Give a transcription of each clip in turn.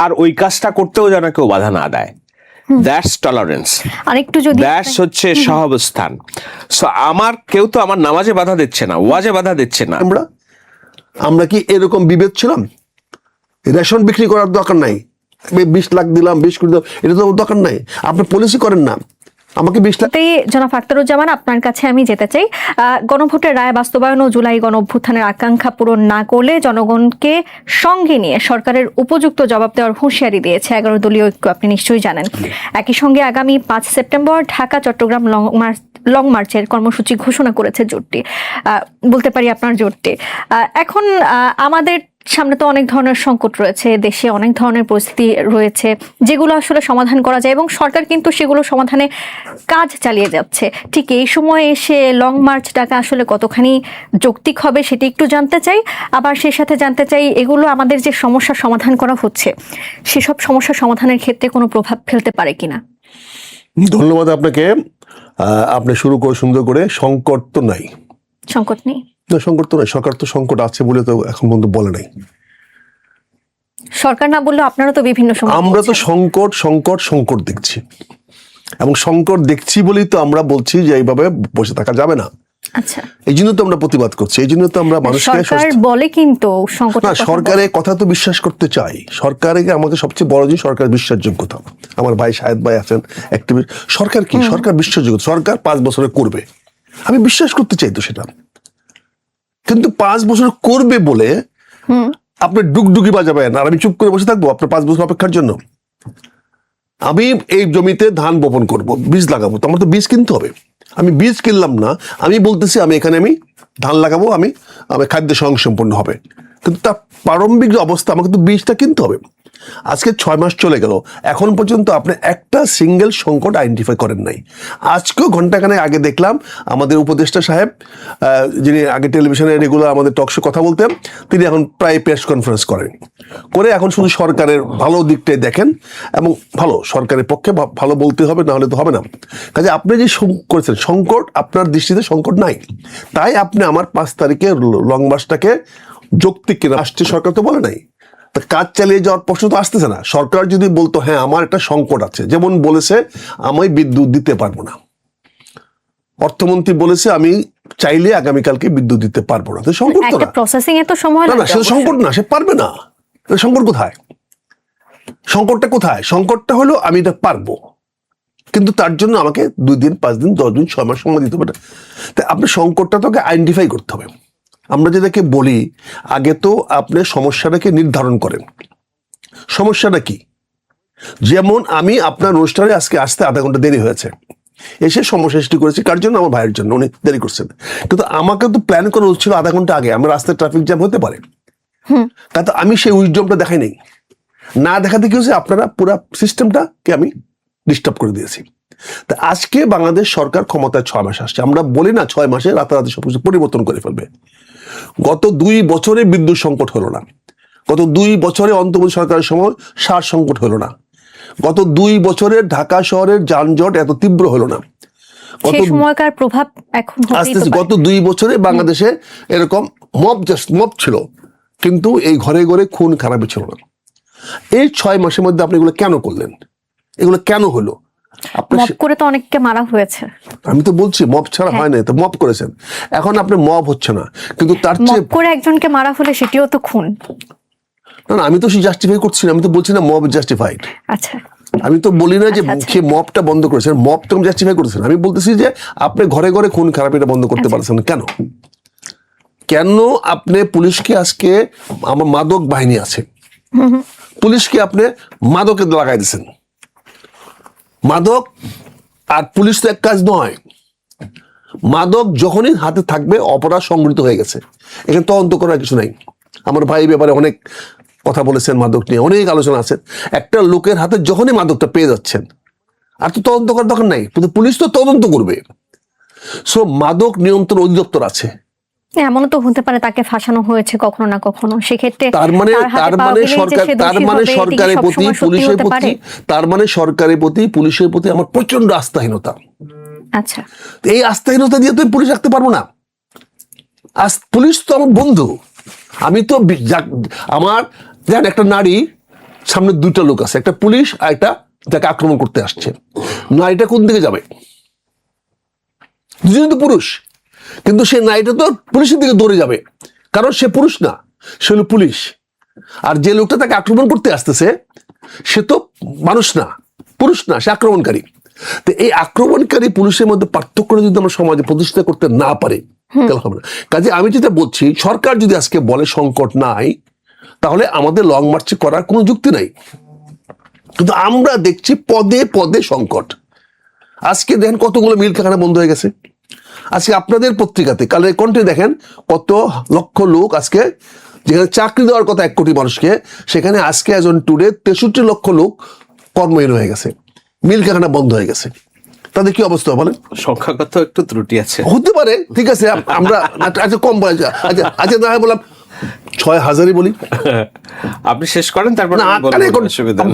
আর ওই কাজটা করতেও যেন কেউ বাধা না দেয়। দ্যাটস টলারেন্স, দ্যাটস হচ্ছে সহাবস্থান। সো আমার কেউ তো আমার নামাজে বাধা দিচ্ছে না, ওয়াজে বাধা দিচ্ছে না। আমরা কি এরকম বিভেদ ছিলাম? রেশন বিক্রি করার দরকার নাই, 20 লাখ দিলাম, 20 কোটি দিলাম, এটা তো দরকার নাই। আপনি পলিসি করেন না, আমাকে 20 লাখ। জনাব আখতারুজ্জামান, আপনার কাছে আমি যেতে চাই, গণভোটের রায় বাস্তবায়ন ও জুলাই গণ অভ্যুত্থানের আকাঙ্ক্ষা পূরণ না করলে জনগণকে সঙ্গে নিয়ে সরকারের উপযুক্ত জবাব দেওয়ার হুঁশিয়ারি দিয়েছে 11 দলীয় ঐক্য, আপনি নিশ্চয়ই জানেন। একই সঙ্গে আগামী 5 সেপ্টেম্বর ঢাকা চট্টগ্রাম লং মার্চের কর্মসূচি ঘোষণা করেছে জোটটি, বলতে পারি আপনার জোটটি। এখন আমাদের সামনে তো অনেক ধরনের সংকট রয়েছে, দেশে অনেক ধরনের পরিস্থিতি রয়েছে যেগুলো আসলে সমাধান করা যায় এবং সরকার কিন্তু সেগুলো সমাধানে কাজ চালিয়ে যাচ্ছে। ঠিক এই সময় এসে লং মার্চ ডাকা আসলে কতখানি যৌক্তিক হবে সেটি একটু জানতে চাই। আবার সেই সাথে জানতে চাই, এগুলো আমাদের যে সমস্যার সমাধান করা হচ্ছে সেসব সমস্যার সমাধানের ক্ষেত্রে কোনো প্রভাব ফেলতে পারে কিনা। ধন্যবাদ আপনাকে। আপনি শুরু করে সুন্দর করে। সংকট তো নাই, সংকট নেই না, সংকট তো নাই। সরকার তো সংকট আছে বলে তো এখন পর্যন্ত বলে নাই। সরকার না বললেও আপনারা তো বিভিন্ন সময় আমরা তো সংকট দেখছি, এবং সংকট দেখছি বলেই তো আমরা বলছি যে এইভাবে বসে থাকা যাবে না। আচ্ছা, এই জন্য তো আমরা প্রতিবাদ করছি, এই জন্য তো আমরা মানুষকে বলে কিন্তু না, সরকারের কথা তো বিশ্বাস করতে চাই। সরকারের আমাকে সবচেয়ে বড় জিনিস সরকারের বিশ্বাসযোগ্যতা। আমার ভাই শাহেদ ভাই আছেন অ্যাক্টিভিস্ট। সরকার কি, সরকার বিশ্বাসযোগ্য, সরকার 5 বছরে করবে, আমি বিশ্বাস করতে চাই তো সেটা। কিন্তু 5 বছর করবে বলে আপনি ডুগডুগি বাজাবেন আর আমি চুপ করে বসে থাকবো আপনার 5 বছর অপেক্ষার জন্য? আমি এই জমিতে ধান বপন করব, বীজ লাগাবো, তো আমার তো বীজ কিনতে হবে। আমি বীজ কিনলাম না, আমি বলতেছি আমি এখানে আমি ধান লাগাবো, আমি খাদ্য স্বয়ংসম্পূর্ণ হবে, কিন্তু তার প্রারম্ভিক যে অবস্থা আমাকে তো বীজটা কিনতে হবে। আজকে 6 মাস চলে গেল, এখন পর্যন্ত আপনি একটা সিঙ্গেল সংকট আইডেন্টিফাই করেন নাই। আজকেও ঘন্টাখানেক আগে দেখলাম আমাদের উপদেষ্টা সাহেব, যিনি আগে টেলিভিশনে রেগুলার আমাদের টকশো কথা বলতেন, তিনি এখন প্রায় প্রেস কনফারেন্স করেন, করে এখন শুধু সরকারের ভালো দিকটাই দেখেন, এবং ভালো সরকারের পক্ষে ভালো বলতে হবে, না হলে তো হবে না। কাজে আপনি যে করেছেন সংকট, আপনার দৃষ্টিতে সংকট নাই, তাই আপনি আমার 5 তারিখে লং মার্চটাকে যৌক্তিক কিনা রাষ্ট্রীয় সরকার তো বলে নাই, কাজ চালিয়ে যাওয়ার প্রশ্ন তো আসতেছে না। সরকার যদি বলতো হ্যাঁ আমার একটা সংকট আছে, যেমন বলেছে আমি বিদ্যুৎ দিতে পারবো না, অর্থমন্ত্রী বলেছে আমি চাইলে আগামীকালকে বিদ্যুৎ দিতে পারবো না, তো সংকট তো না, প্রসেসিং এ তো সময় না, সেটা সংকট না, সে পারবে না। সংকট কোথায়? সংকটটা কোথায়? সংকটটা হলো আমি এটা পারবো, কিন্তু তার জন্য আমাকে 2 দিন 5 দিন 10 দিন 6 মাস সময় দিতে পারে। তাই আপনি সংকটটা তোকে আইডেন্টিফাই করতে হবে। আমরা যেটাকে বলি, আগে তো আপনি সমস্যাটাকে নির্ধারণ করেন, সমস্যাটা কি। যেমন আমি আপনার অনুষ্ঠানে আজকে আসতে আধা ঘন্টা দেরি হয়েছে, এসে সমস্যা সৃষ্টি করেছি কার জন্য? আমার ভাইয়ের জন্য, উনি দেরি করছেন। কিন্তু আমাকে তো প্ল্যান করা উচিত ছিল আধা ঘন্টা আগে, আমার রাস্তায় ট্রাফিক জ্যাম হতে পারে, তাতে আমি সেই উইজডমটা দেখাই নাই। না দেখাতে কি হয়েছে, আপনারা পুরো সিস্টেমটাকে আমি ডিস্টার্ব করে দিয়েছি। তা আজকে বাংলাদেশ সরকার ক্ষমতায় 6 মাস আসছে, আমরা বলি না 6 মাসে রাতারাতি সবকিছু পরিবর্তন করে ফেলবে। গত 2 বছরে বিদ্যুৎ সংকট হলো না, গত 2 বছরে অন্তর্বর্তী সরকারের সময় সার সংকট হলো না, গত 2 বছরে ঢাকা শহরের যানজট এত তীব্র হলো না, সময়কার প্রভাব এখন আস্তে আস্তে গত 2 বছরে বাংলাদেশে এরকম মব ছিল, কিন্তু এই ঘরে ঘরে খুন খারাপই ছিল না। এই 6 মাসের মধ্যে আপনি এগুলো কেন করলেন? এগুলো কেন হলো? মব করে তো অনেককে মারা হয়েছে। আমি তো বলছি মব ছাড়া হয় না, তো মব করেছেন, এখন আপনি মব হচ্ছে না, কিন্তু তার চেয়ে করে একজনকে মারা হলে সেটিও তো খুন। না, আমি তো জাস্টিফাই করছি না, আমি তো বলছি না মব জাস্টিফাইড। আচ্ছা, আমি তো বলি না যে সে মবটা বন্ধ করেছেন, মব তো জাস্টিফাই করেছেন। আমি বলতেছি যে আপনি ঘরে ঘরে খুন খারাপ এটা বন্ধ করতে পারছেন কেন? কেন আপনি পুলিশকে আজকে, আমার মাদক বাহিনী আছে, পুলিশকে আপনি মাদকে লাগাই দিচ্ছেন। মাদক আর পুলিশ তো এক কাজ নয়। মাদক যখনই হাতে থাকবে অপরাধ সংগঠিত হয়ে গেছে, এখানে তদন্ত করার কিছু নাই। আমার ভাই ব্যাপারে অনেক কথা বলেছেন, মাদক নিয়ে অনেক আলোচনা আছে। একটা লোকের হাতে যখনই মাদকটা পেয়ে যাচ্ছেন, আর তো তদন্ত করার দরকার নাই, কিন্তু পুলিশ তো তদন্ত করবে। সো মাদক নিয়ন্ত্রণ অধিদপ্তর আছে, এমনও তো হতে পারে তাকে ফাঁসানো হয়েছে কখনো না কখনো, সেক্ষেত্রে তার মানে সরকারের প্রতি পুলিশের প্রতি আমার প্রচন্ড আস্থাহীনতা। আচ্ছা, এই আস্থাহীনতা দিয়ে তো পুলিশ রাখতে পারবো না। পুলিশ তো আমার বন্ধু। আমি তো আমার একটা নারী সামনে দুইটা লোক আছে, একটা পুলিশ আর একটা যাকে আক্রমণ করতে আসছে। নারীটা কোন দিকে যাবে? দুজনে তো পুরুষ, কিন্তু সে নারীটা তো পুলিশের দিকে দৌড়ে যাবে, কারণ সে পুরুষ না, সে হলো পুলিশ। আর যে লোকটা তাকে আক্রমণ করতে আসতেছে সে তো মানুষ না, পুরুষ না, সে আক্রমণকারী। তো এই আক্রমণকারী পুলিশের মধ্যে পার্থক্য যদি আমরা সমাজে প্রতিষ্ঠা করতে না পারি তাহলে হবে না। কাজে আমি যেটা বলছি, সরকার যদি আজকে বলে সংকট নাই, তাহলে আমাদের লং মার্চ করার কোনো যুক্তি নাই। কিন্তু আমরা দেখছি পদে পদে সংকট। আজকে দেখেন কতগুলো মিল কারখানা বন্ধ হয়ে গেছে। আজকে আপনাদের পত্রিকাতে কালের কণ্ঠে দেখেন কত লক্ষ লোক আজকে, যেখানে চাকরি দেওয়ার কথা 1 কোটি মানুষকে, সেখানে আজকে অ্যাজ অন টুডে 63 লক্ষ লোক কর্মহীন হয়ে গেছে, মিল কারখানা বন্ধ হয়ে গেছে। তাদের কি অবস্থা বলেন? সংখ্যাগত একটু ত্রুটি আছে, হতে পারে, ঠিক আছে, আমরা আচ্ছা কম বলা, আচ্ছা আচ্ছা না হয় বললাম 6,000-ই বলি। আপনি শেষ করেন, তারপর না,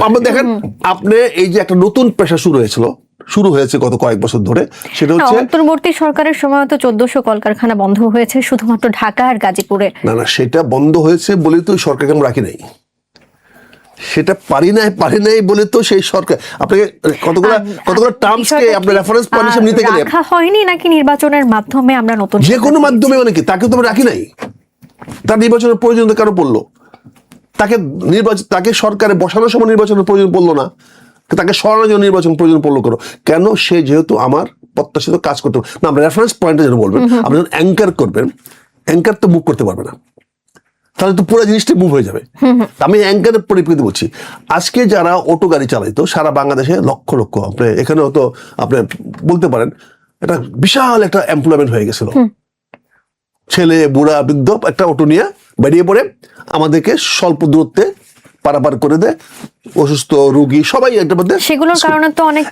আমরা দেখেন, আপনি এই যে একটা নতুন পেশা শুরু হয়েছে গত কয়েক বছর ধরে, সেটা হচ্ছে অন্তর্বর্তী সরকারের সময় তো 1400 কলকারখানা বন্ধ হয়েছে শুধুমাত্র ঢাকা আর গাজীপুরে। না, সেটা বন্ধ হয়েছে বলে তো সরকারকে আমরা রাখি নাই, সেটা পারি নাই বলে তো সেই সরকার আপনাকে কতগুলো টার্মসকে আপনি রেফারেন্স পয়েন্ট হিসেবে নিতে গেলে রাখা হয়নি নাকি নির্বাচনের মাধ্যমে আমরা নতুন যে কোনো মাধ্যমে, মানে কি তাকে তো আমরা রাখি নাই, তার নির্বাচনের প্রয়োজন কেন পড়লো? তাকে সরকারে বসানোর সময় নির্বাচনের প্রয়োজন পড়লো না, তাকে সরানোর জন্য নির্বাচন প্রয়োজন পড়লো কেন? সে যেহেতু আমার প্রত্যাশিত কাজ করতে না, আমরা রেফারেন্স পয়েন্টে যেন বলবেন, আপনি যখন অ্যাঙ্কার করবেন, অ্যাঙ্কার তো মুভ করতে পারবে না, তাহলে তো পুরো জিনিসটা মুভ হয়ে যাবে। আমি অ্যাঙ্কারের পরিপ্রেক্ষিতে বলছি, আজকে যারা অটো গাড়ি চালাইতো সারা বাংলাদেশে লক্ষ লক্ষ, আপনি এখানেও তো আপনি বলতে পারেন এটা বিশাল একটা এমপ্লয়মেন্ট হয়ে গেছিল। ছেলে বুড়া বৃদ্ধ একটা অটো নিয়ে বেরিয়ে পড়ে আমাদেরকে স্বল্প দূরত্বে পারাপার করে দেয়, অসুস্থ রোগী সবাই এটার মধ্যে। সেগুলোর কারণে তো অনেক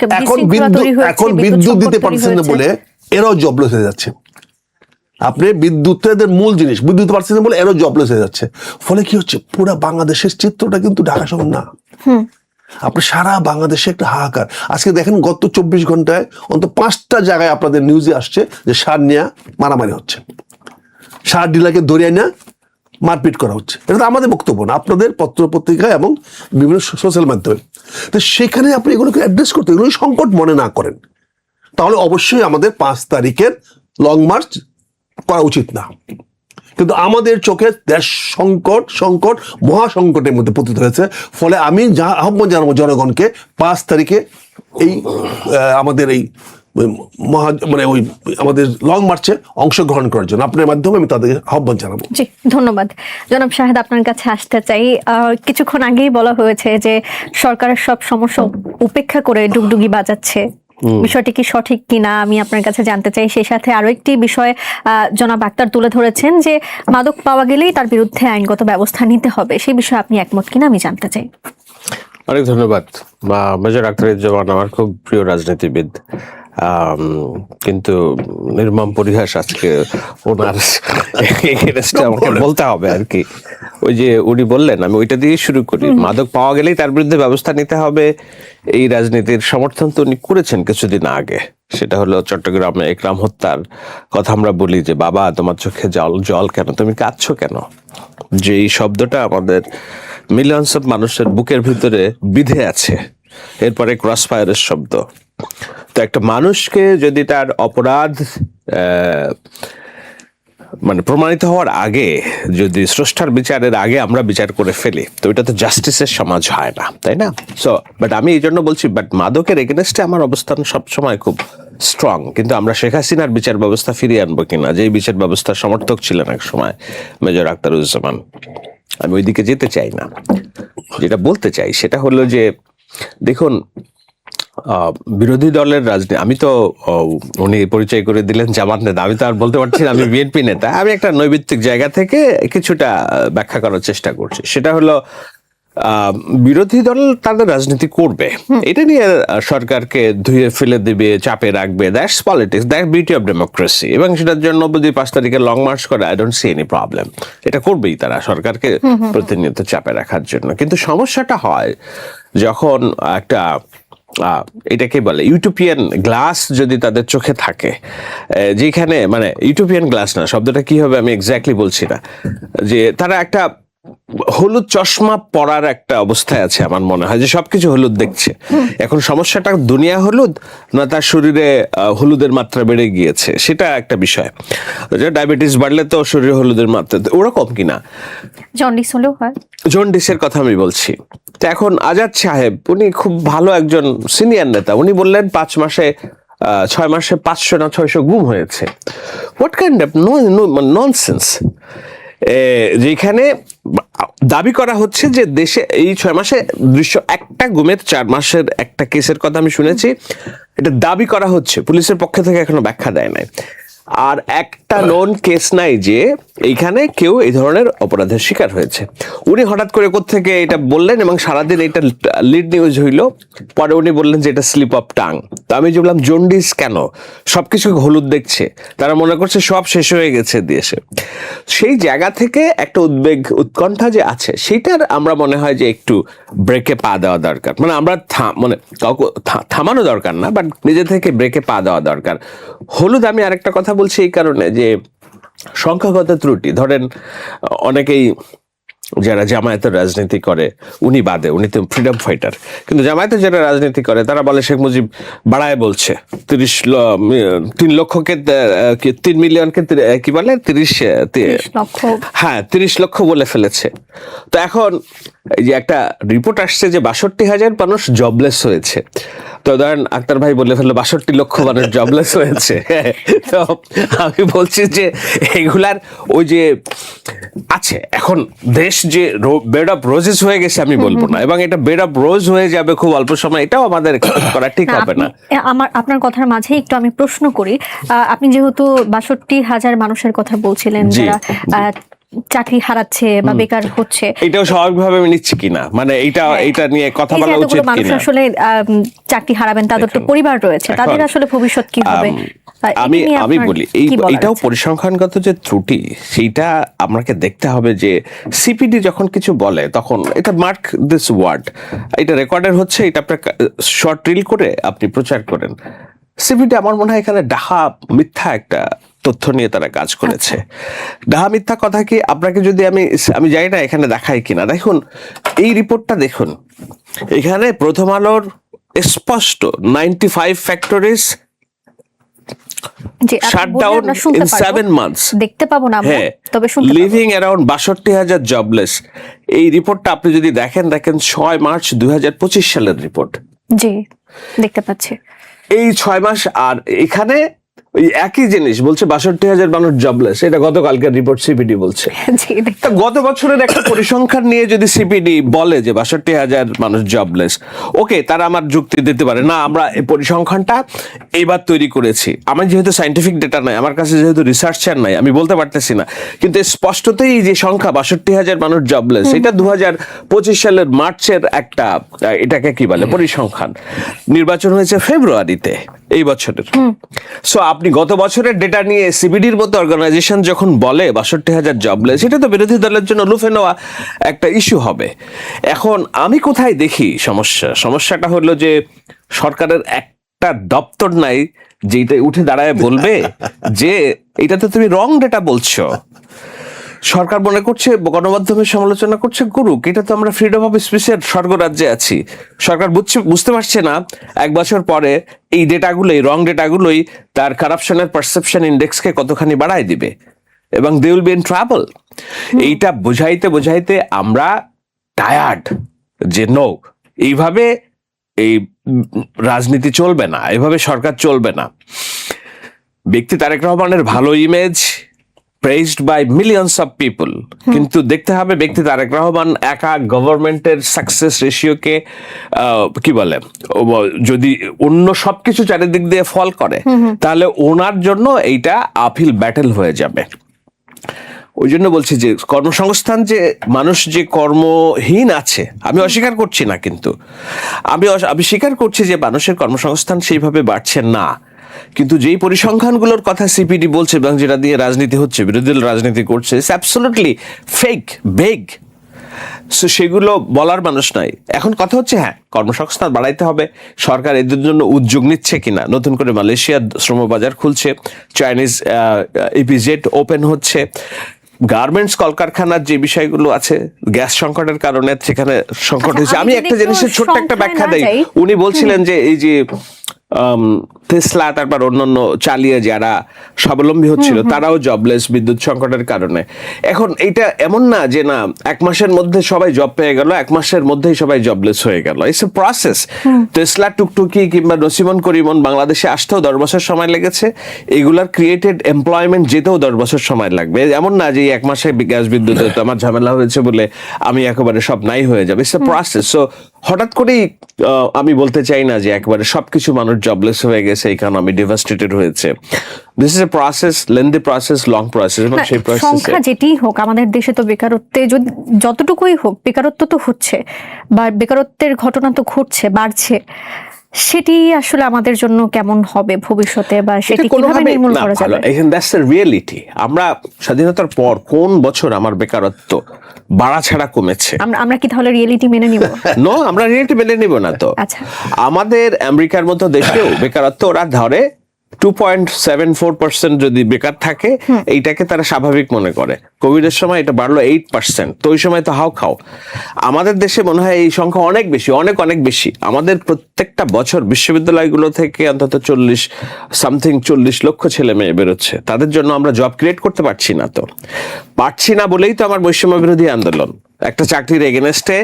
এখন বিদ্যুৎ দিতে পারছেন না বলে এরাও জবলেস হয়ে যাচ্ছে। আপনি বিদ্যুতের মূল জিনিস বিদ্যুৎ পারছেন না বলে এরাও জবলেস হয়ে যাচ্ছে। ফলে কি হচ্ছে, পুরো বাংলাদেশের চিত্রটা কিন্তু ঢাকা শহর না, আপনি সারা বাংলাদেশে একটা হাহাকার। আজকে দেখেন গত 24 ঘন্টায় অন্তত 5টা জায়গায় আপনাদের নিউজে আসছে যে সার নিয়ে মারামারি হচ্ছে, সার ডিলারকে ধরে না মারপিট করা হচ্ছে। এটা তো আমাদের বক্তব্য না, আপনাদের পত্র পত্রিকা এবং বিভিন্ন সোশ্যাল মাধ্যমে। তো সেখানে আপনি এগুলোকে অ্যাড্রেস করতে, এগুলো সংকট মনে না করেন, তাহলে অবশ্যই আমাদের 5 তারিখের লং মার্চ করা উচিত না। কিন্তু আমাদের চোখে দেশ সংকট মহাসংকটের মধ্যে পতিত হয়েছে। ফলে আমি আহ্বান জানাবো জনগণকে 5 তারিখে এই আমাদের এই ওই আমাদের লং মার্চে অংশগ্রহণ করার জন্য আপনার মাধ্যমে আমি তাদের আহ্বান জানাবো। জি, ধন্যবাদ। জনাব শাহেদ, আপনার কাছে আসতে চাই। কিছুক্ষণ আগেই বলা হয়েছে যে সরকারের সব সমস্যা উপেক্ষা করে ডুগডুগি বাজাচ্ছে, বিষয়টি কি সঠিক কিনা আমি আপনার কাছে জানতে চাই। সেই সাথে আরো একটি বিষয় জনাব আক্তার তুলে ধরেছেন যে মাদক পাওয়া গেলেই তার বিরুদ্ধে আইনগত ব্যবস্থা নিতে হবে, সেই বিষয়ে আপনি একমত কিনা আমি জানতে চাই। অনেক ধন্যবাদ। মেজর আখতারুজ্জামান আমার খুব প্রিয় রাজনীতিবিদ, কিন্তু নির্মম পরিহাস আজকে ওনার আমাকে বলতে হবে আর কি। ওই যে উনি বললেন, আমি ওইটা দিয়ে শুরু করি, মাদক পাওয়া গেলেই তার বিরুদ্ধে ব্যবস্থা নিতে হবে। এই রাজনীতির সমর্থন তো উনি করেছেন কিছুদিন আগে, সেটা হলো চট্টগ্রামে একরাম হত্যার কথা আমরা বলি যে বাবা তোমার চোখে জল কেন, তুমি কাঁদছো কেন, যে এই শব্দটা আমাদের মিলিয়নস অফ মানুষের বুকের ভিতরে বিধে আছে। এরপরে ক্রস ফায়ারের শব্দ। তো একটা মানুষকে যদি তার অপরাধ মানে প্রমাণিত হওয়ার আগে, যদি স্রষ্টার বিচারের আগে আমরা বিচার করে ফেলি, তো এটা তো জাস্টিসের সমাজ হয় না, তাই না? সো বাট আমি এই জন্য বলছি, বাট মাদকের এগেনস্টে আমার অবস্থান সবসময় খুব স্ট্রং। কিন্তু আমরা শেখ হাসিনার বিচার ব্যবস্থা ফিরিয়ে আনবো কিনা, যেই বিচার ব্যবস্থার সমর্থক ছিলেন এক সময় মেজর আখতারুজ্জামান, আমি ওইদিকে যেতে চাই না। যেটা বলতে চাই সেটা হলো যে দেখুন, বিরোধী দলের রাজনীতি, আমি তো উনি পরিচয় করে দিলেন জামাত নেতা, আমি তো আর বলতে পারছি না আমি বিএনপি নেতা। আমি একটা নৈবিত্তিক জায়গা থেকে কিছুটা ব্যাখ্যা করার চেষ্টা করছি। সেটা হলো বিরোধী দল তাদের রাজনীতি করবে, এটা নিয়ে সরকারকে ধুয়ে ফেলে দিবে, চাপে রাখবে, that's politics, that's beauty of democracy. এবং সেটার জন্য যদি 5 তারিখে লং মার্চ করে, I don't see any problem. এটা করবেই তারা, সরকারকে প্রতিনিয়ত চাপে রাখার জন্য। কিন্তু সমস্যাটা হয় যখন একটা এটাকে বলে ইউটোপিয়ান গ্লাস যদি তাদের চোখে থাকে, যেখানে মানে ইউটোপিয়ান গ্লাস না, শব্দটা কি হবে আমি এক্স্যাক্টলি বলছি না, যে তারা একটা হলুদ চশমা পরার একটা অবস্থায় আছে আমার মনে হয়, যে সবকিছু হলুদ দেখছে। এখন সমস্যাটা দুনিয়া হলুদ না তার শরীরে হলুদের মাত্রা বেড়ে গিয়েছে, সেটা একটা বিষয়। ডায়াবেটিস বাড়লে তো শরীরে হলুদের মাত্রা ওরকম কিনা, জন্ডিস হলেও হয়। জন্ডিসের কথা আমি বলছি। তো এখন আজাদ সাহেব উনি খুব ভালো একজন সিনিয়র নেতা, উনি বললেন 6 মাসে 500 না 600 গুম হয়েছে। What kind of nonsense! যেখানে দাবি করা হচ্ছে যে দেশে এই 6 মাসে 201টা গুমের 4 মাসের একটা কেসের কথা আমি শুনেছি, এটা দাবি করা হচ্ছে, পুলিশের পক্ষ থেকে এখনো ব্যাখ্যা দেয় নাই। আর একটা নোন কেস নাই যে এইখানে কেউ এই ধরনের অপরাধের শিকার হয়েছে। উনি হঠাৎ করে কোত্থেকে এটা বললেন এবং সারাদিন এটা লিড নিউজ হইল। পরে উনি বললেন যে এটা স্লিপ অফ টাং। তো আমি বললাম জন্ডিস কেন? সবকিছু হলুদ দেখছে, তারা মনে করছে সব শেষ হয়ে গেছে দেশে। সেই জায়গা থেকে একটা উদ্বেগ উৎকণ্ঠা যে আছে, সেইটার আমরা মনে হয় যে একটু ব্রেকে পা দেওয়া দরকার। মানে আমরা মানে কাউকে থামানো দরকার না, বাট নিজে থেকে ব্রেকে পা দেওয়া দরকার। হলুদ আমি আরেকটা কথা বলছি এই কারণে যে সংখ্যাগত ত্রুটি, ধরেন অনেকেই যারা জামায়াতের রাজনীতি করে, উনি বাদে, উনি তো ফ্রিডম ফাইটার, কিন্তু জামায়াতে যারা রাজনীতি করে তারা বলে শেখ মুজিব বাড়ায় বলছে 3 লক্ষকে 3 মিলিয়নকে কি বলে 30 লক্ষ, হ্যাঁ 30 লক্ষ বলে ফেলেছে। তো এখন এই যে একটা রিপোর্ট আসছে যে 62,000 মানুষ জবলেস হয়েছে। তো ধরেন আক্তার ভাই বলে ফেললো 62 লক্ষ মানুষ জবলেস হয়েছে। তো আমি বলছি যে এগুলার ওই যে আছে, এখন দেশ যে বেড অফ রোজেস হয়ে গেছে আমি বলবো না, এবং এটা বেড অফ রোজ হয়ে যাবে খুব অল্প সময়, এটাও আমাদের করা ঠিক হবে না। আপনার কথার মাঝে একটু আমি প্রশ্ন করি, আপনি যেহেতু 62,000 মানুষের কথা বলছিলেন যারা চাকরি হারাচ্ছে বা বেকার হচ্ছে, এটাও স্বাভাবিকভাবে আমি নিচ্ছি কিনা, মানে এইটা নিয়ে কথা বলা উচিত কিনা? মানুষ আসলে চাকরি হারাবেন, তাদের তো পরিবার রয়েছে, তাদের আসলে ভবিষ্যৎ কি হবে? আমি বলি এটাও পরিসংখ্যানগত যে ত্রুটি, সেইটা আমাকে দেখতে হবে যে সিপিডি যখন কিছু বলে তখন এটা মার্ক দিস ওয়ার্ড, এটা রেকর্ডের হচ্ছে, এটা আপনার শর্ট রিল করে আপনি প্রচার করেন। সিপিডি আমার মনে হয় এখানে ডাহা মিথ্যা একটা তথ্য নিয়ে তারা কাজ করেছে। ডাহা মিথ্যা কথা কি, আপনাকে যদি আমি জানি না এখানে দেখাই কিনা, দেখুন এই রিপোর্টটা দেখুন, এখানে প্রথম আলোর স্পষ্ট 95 ফ্যাক্টরিজ শাটডাউন ইন 7 মান্থস দেখতে পাবো না আমরা, তবে লিভিং অ্যারাউন্ড 62,000 জবলেস। এই রিপোর্টটা আপনি যদি দেখেন 6 মার্চ 2025 সালের রিপোর্ট। জি, দেখতে পাচ্ছি এই 6 মাস। আর এখানে ওই একই জিনিস বলছে 62,000 মানুষ জবলেস, এটা গতকালকের রিপোর্ট সিপিডি বলছে। গত বছরের একটা পরিসংখ্যান নিয়ে যদি সিপিডি বলে যে 62,000 মানুষ জবলেস, ওকে, তারা আমার যুক্তি দিতে পারে না, আমরা এই পরিসংখ্যানটা এবার তৈরি করেছি, আমার যেহেতু সাইন্টিফিক ডেটা নাই, আমার কাছে যেহেতু রিসার্চার নাই, আমি বলতে পারতেছি না, কিন্তু স্পষ্টতই যে সংখ্যা 62,000 মানুষ জবলেস, এটা 2025 সালের মার্চের একটা, এটাকে কি বলে, পরিসংখ্যান। নির্বাচন হয়েছে ফেব্রুয়ারিতে এই বছরের। সো আপনি গত বছরের ডেটা নিয়ে সিবিডির মতো অর্গানাইজেশন যখন বলে 62,000 জবলেস, এটা তো বিরোধী দলের জন্য লুফে নেওয়া একটা ইস্যু হবে। এখন আমি কোথায় দেখি সমস্যাটা হলো যে সরকারের একটা দপ্তর নাই যেটা উঠে দাঁড়ায় বলবে যে এটা তো তুমি রং ডেটা বলছো। সরকার মনে করছে গণমাধ্যমের সমালোচনা করছে, করুক, এটা তো আমরা ফ্রিডম অফ স্পিচের স্বর্গরাজ্যে আছি। সরকার বুঝতে পারছে না 1 বছর পরে এই ডেটাগুলোই, রং ডেটাগুলোই তার কারাপশনের পারসেপশন ইন্ডেক্সকে কতখানি বাড়ায় দিবে, এবং they will be in trouble. এইটা বোঝাইতে আমরা টায়ার্ড যে নো, এইভাবে এই রাজনীতি চলবে না, এইভাবে সরকার চলবে না। ব্যক্তি তারেক রহমানের ভালো image praised by millions of people, কিন্তু দেখতে হবে ব্যক্তি তারেক রহমান একা গভর্নমেন্টের সাকসেস রেশিওকে কি বলে, যদি অন্য সবকিছু চারিদিক দিয়ে ফল করে, তাহলে ওনার জন্য এইটা আপহিল ব্যাটেল হয়ে যাবে। ওই জন্য বলছি যে কর্মসংস্থান, যে মানুষ যে কর্মহীন আছে, আমি অস্বীকার করছি না, কিন্তু আমি স্বীকার করছি যে মানুষের কর্মসংস্থান সেইভাবে বাড়ছে না। কিন্তু যেই পরিসংখ্যানগুলোর কথা সিপিডি বলছে এবং যেটা দিয়ে রাজনীতি হচ্ছে, বিরোধী দল রাজনীতি করছে, it's absolutely fake, beg. So সেগুলো বলার মানুষ নাই। এখন কথা হচ্ছে, হ্যাঁ, কর্মসংস্থান বাড়াইতে হবে। সরকার এদের জন্য উদ্যোগ নিচ্ছে কিনা, নতুন করে মালয়েশিয়ার শ্রমবাজার খুলছে, চাইনিজ ইপিজেড ওপেন হচ্ছে, গার্মেন্টস কলকারখানার যে বিষয়গুলো আছে, গ্যাস সংকটের কারণে সেখানে সংকট আচ্ছা, হয়েছে। আমি আমি যদি একটা একটু জিনিসের ছোট্ট একটা সংখ্যায় ব্যাখ্যা না দেই। যাই। উনি বলছিলেন যে এই যে টেসলা তারপর অন্যান্য চালিয়ে যারা স্বাবলম্বী হচ্ছিল তারাও জবলেস বিদ্যুৎ সংকটের কারণে। এখন এটা এমন না যে না এক মাসের মধ্যে সবাই জব পেয়ে গেল, এক মাসের মধ্যেই সবাই জবলেস হয়ে গেল। It's a process. টেসলা, টুকটুকি কিংবা নসিমন করিমন বাংলাদেশে আসতেও 10 বছর সময় লেগেছে, এগুলার ক্রিয়েটেড এমপ্লয়মেন্ট যেতেও 10 বছর সময় লাগবে। এমন না যে এই এক মাসে গ্যাস বিদ্যুতে তো আমার ঝামেলা হয়েছে বলে আমি একেবারে সব নাই হয়ে যাবে। It's a process. সো হঠাৎ করেই আমি বলতে চাই না যে একবারে সবকিছু মানুষ জবলেস হয়ে গেছে, ইকোনমি ডিভাস্টেটেড হয়েছে। This is a process, lengthy process, long process. এবং সেই প্রসেসে সংখ্যা যেটিই হোক, আমাদের দেশে তো বেকারত্বে যতটুকুই হোক বেকারত্ব তো হচ্ছে, বা বেকারত্বের ঘটনা তো ঘটছে, বাড়ছে। সেটি আসলে আমাদের জন্য কেমন হবে ভবিষ্যতে, বা সেটি কিভাবে নির্মূল করা যাবে? That's the reality. আমরা স্বাধীনতার পর কোন বছর আমার বেকারত্ব বাড়া ছাড়া কমেছে? আমরা কি তাহলে রিয়েলিটি মেনে নিব? নো, আমরা রিয়েলিটি মেনে নিব না তো। আচ্ছা। আমাদের আমেরিকার মতো দেশেও বেকারত্ব ওরা ধরে 2.74% যদি বেকার থাকে, এইটাকে তারা স্বাভাবিক মনে করে। কোভিড এর সময় এটা বাড়লো 8%, তো ওই সময় তো হাও খাও। আমাদের দেশে মনে হয় এই সংখ্যা অনেক বেশি, অনেক অনেক বেশি। আমাদের প্রত্যেকটা বছর বিশ্ববিদ্যালয়গুলো থেকে অন্তত 40 লক্ষ ছেলে মেয়ে বেরোচ্ছে। তাদের জন্য আমরা জব ক্রিয়েট করতে পারছি না। তো পারছি না বলেই তো আমার বৈষম্য বিরোধী আন্দোলন। একটা চাকরির এগেনস্টে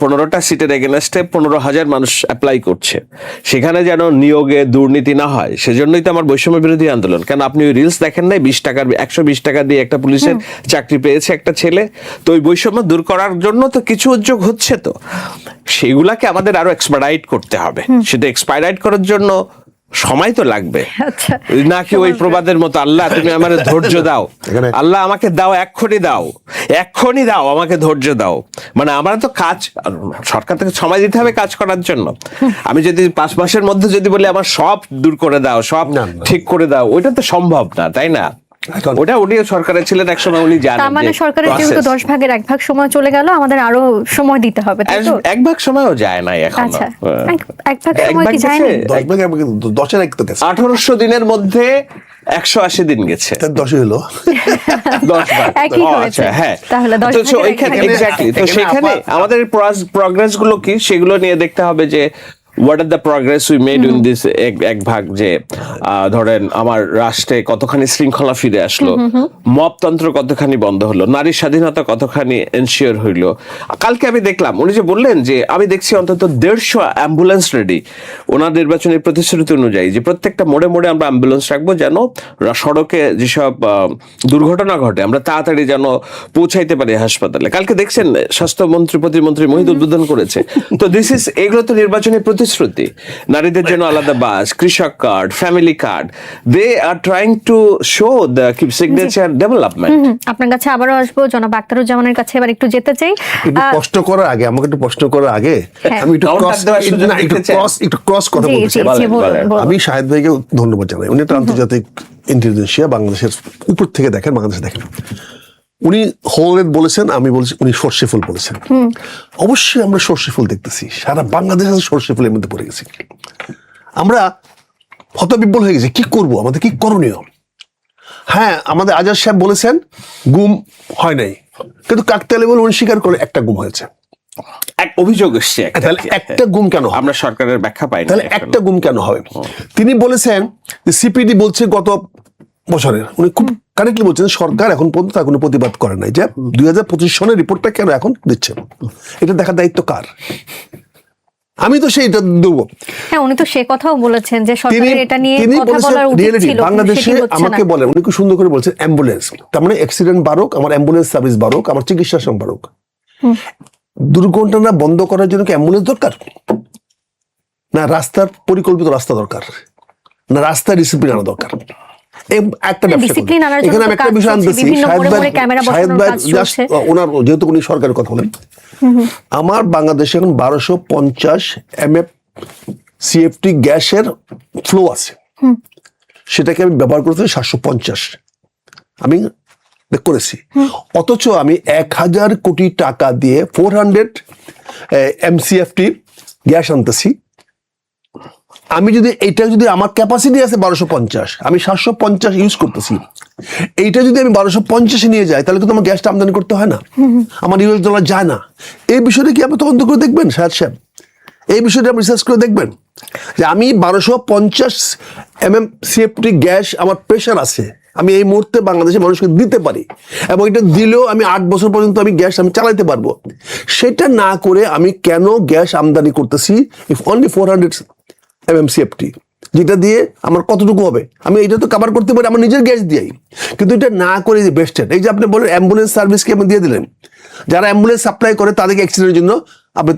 15টা সিটের এগেনস্টে 15,000 মানুষ অ্যাপ্লাই করছে, সেখানে যেন নিয়োগে দুর্নীতি না হয়, সেজন্যই তো আমার বৈষম্য বিরোধী আন্দোলন। কেন আপনি ওই রিলস দেখেন নাই? 120 টাকা দিয়ে একটা পুলিশের চাকরি পেয়েছে একটা ছেলে। তো ওই বৈষম্য দূর করার জন্য তো কিছু উদ্যোগ হচ্ছে, তো সেগুলাকে আমাদের আরো এক্সপাইরাইট করতে হবে। সেটা এক্সপাইরাইট করার জন্য সময় তো লাগবে। আচ্ছা, নাকি ওই প্রবাদের মতো আল্লাহ তুমি আমার ধৈর্য দাও, আল্লাহ আমাকে দাও, এক্ষুনি দাও আমাকে ধৈর্য দাও। মানে আমার তো কাজ, সরকার থেকে সময় দিতে হবে কাজ করার জন্য। আমি যদি 5 মাসের মধ্যে যদি বলি আমার সব দূর করে দাও, সব ঠিক করে দাও, ওইটা তো সম্ভব না, তাই না? উনিও সরকারে ছিলেন এক সময়, উনি জানেন। তার মানে সরকারের যেহেতু 10 ভাগের 1 ভাগ সময় চলে গেল, আমাদের আরো সময় দিতে হবে, তাই তো? 1 ভাগ সময়ও যায় নাই এখন। আচ্ছা, 1 ভাগ সময় কি যায় না? 10 ভাগে 10-এর 1 তো গেছে। 1800 দিনের মধ্যে 180 দিন গেছে। 10 হলো 10 ভাগ। একই হয়েছে। হ্যাঁ, তাহলে 10 তো ভাগের এখানে এক ভাগ। এক্স্যাক্টলি, তো সেখানে আমাদের প্রগ্রেস গুলো কি সেগুলো নিয়ে দেখতে হবে যে what are the progress we made in this এক ভাগ। যে ধরেন আমার রাষ্ট্রে কতখানি শৃঙ্খলা ফিরে আসলো, মবতন্ত্র কতখানি বন্ধ হলো, নারীর স্বাধীনতা কতখানি এনশিওর হইলো। কালকে আমি দেখলাম উনি যে বললেন যে আমি দেখছি অন্তত 150 অ্যাম্বুলেন্স রেডি ওনার নির্বাচনী প্রতিশ্রুতি অনুযায়ী, যে প্রত্যেকটা মোড়ে মোড়ে আমরা অ্যাম্বুলেন্স রাখবো, যেন সড়কে যেসব দুর্ঘটনা ঘটে আমরা তাড়াতাড়ি যেন পৌঁছাইতে পারি হাসপাতালে। কালকে দেখছেন স্বাস্থ্যমন্ত্রী প্রতিমন্ত্রী মহিদ উদ্বোধন করেছে। তো এগুলো তো নির্বাচনী প্রতিশ্রুতি। নারীদের জন্য আলাদা বাস, কৃষক card, family card, they are trying to show the signature development. আপনার কাছে আবারও আসবো, জনাব আখতারুজ্জামানের কাছে এবার একটু যেতে চাই। একটু প্রশ্ন করার আগে আমি একটু ক্রস কথা বলতে চাই। আমি শাহেদ ভাইকে ধন্যবাদ জানাই। উনি একটা আন্তর্জাতিক ইন্টেলিজেন্সিয়া, বাংলাদেশের উপর থেকে দেখেন, বাংলাদেশ দেখেন। উনি হোলেট বলেছেন, আমি বলছি উনি সর্ষে ফুল বলেছেন। অবশ্যই আমরা সর্ষে ফুল দেখতেছি, সারা বাংলাদেশ সর্ষে ফুলের মধ্যে পড়ে গেছি। আমরা হতবিহ্বল হয়ে গেছি, কি করব, আমাদের কি করণীয়? হ্যাঁ, আমাদের আজাদ সাহেব বলেছেন গুম হয় নাই, কিন্তু কাকতালীয় বলে উনি স্বীকার করে একটা গুম হয়েছে। এক অভিযোগ এসছে, তাহলে একটা গুম কেন? আমরা সরকারের ব্যাখ্যা পাই না। তাহলে একটা গুম কেন হবে? তিনি বলেছেন যে সিপিডি বলছে গত বছরের, উনি খুব কারেক্টলি বলছেন সরকার এখন পর্যন্ত তার কোনো প্রতিবাদ করে নাই, যে 2025 সনের রিপোর্টটা কেন এখন দিচ্ছে। এটা দেখার দায়িত্ব কার? আমি তো সেইটা দেবো। হ্যাঁ, উনি তো সে কথাও বলেছেন যে সরকারের এটা নিয়ে কথা বলার উচিত ছিল। বাংলাদেশে আমাকে বলেন, উনি খুব সুন্দর করে বলছেন অ্যাম্বুলেন্স, তার মানে অ্যাক্সিডেন্ট বাড়ুক, আমার অ্যাম্বুলেন্স সার্ভিস বাড়ুক, আমার চিকিৎসা বাড়ুক। দুর্ঘটনা বন্ধ করার জন্য কি অ্যাম্বুলেন্স দরকার? না রাস্তার পরিকল্পিত রাস্তা দরকার? না রাস্তায় ডিসিপ্লিন আনা দরকার? একটা এখানে আমি একটা বিষয় আনতেছি, ওনার যেহেতু উনি সরকারের কথা বলেন, আমার বাংলাদেশে এখন 1250 mf সিএফটি গ্যাসের ফ্লো আছে, সেটাকে আমি ব্যবহার করতে 750 আমি করেছি। অথচ আমি 1000 কোটি টাকা দিয়ে 400 MCFT গ্যাস আনতেছি। আমি যদি এটা যদি আমার ক্যাপাসিটি আছে 1250, আমি 750 ইউজ করতেছি, এইটা যদি আমি 1250 নিয়ে যাই তাহলে কিন্তু আমার গ্যাসটা আমদানি করতে হয় না, আমার ইউএস ডলার যায় না। এই বিষয়টা কি আপনি তদন্ত করে দেখবেন শাহেদ সাহেব? এই বিষয়টা আপনি রিসার্চ করে দেখবেন যে আমি 1250 CFT গ্যাস আমার প্রেশার আছে, আমি এই মুহূর্তে বাংলাদেশের মানুষকে দিতে পারি, এবং এটা দিলেও আমি 8 বছর পর্যন্ত আমি গ্যাস আমি চালাতে পারবো। সেটা না করে আমি কেন গ্যাস আমদানি করতেছি ইফ অনলি 400 CFT, যেটা দিয়ে আমার কতটুকু হবে? আমি এটা তো কভার করতে পারি আমার নিজের গ্যাস দিয়েই, কিন্তু এটা না করে যে বেস্টেড। এই যে আপনি বলেন অ্যাম্বুলেন্স সার্ভিসকে আপনি দিয়ে দিলেন, যারা অ্যাম্বুলেন্স সাপ্লাই করে তাদেরকে অ্যাক্সিডেন্টের জন্য আপনি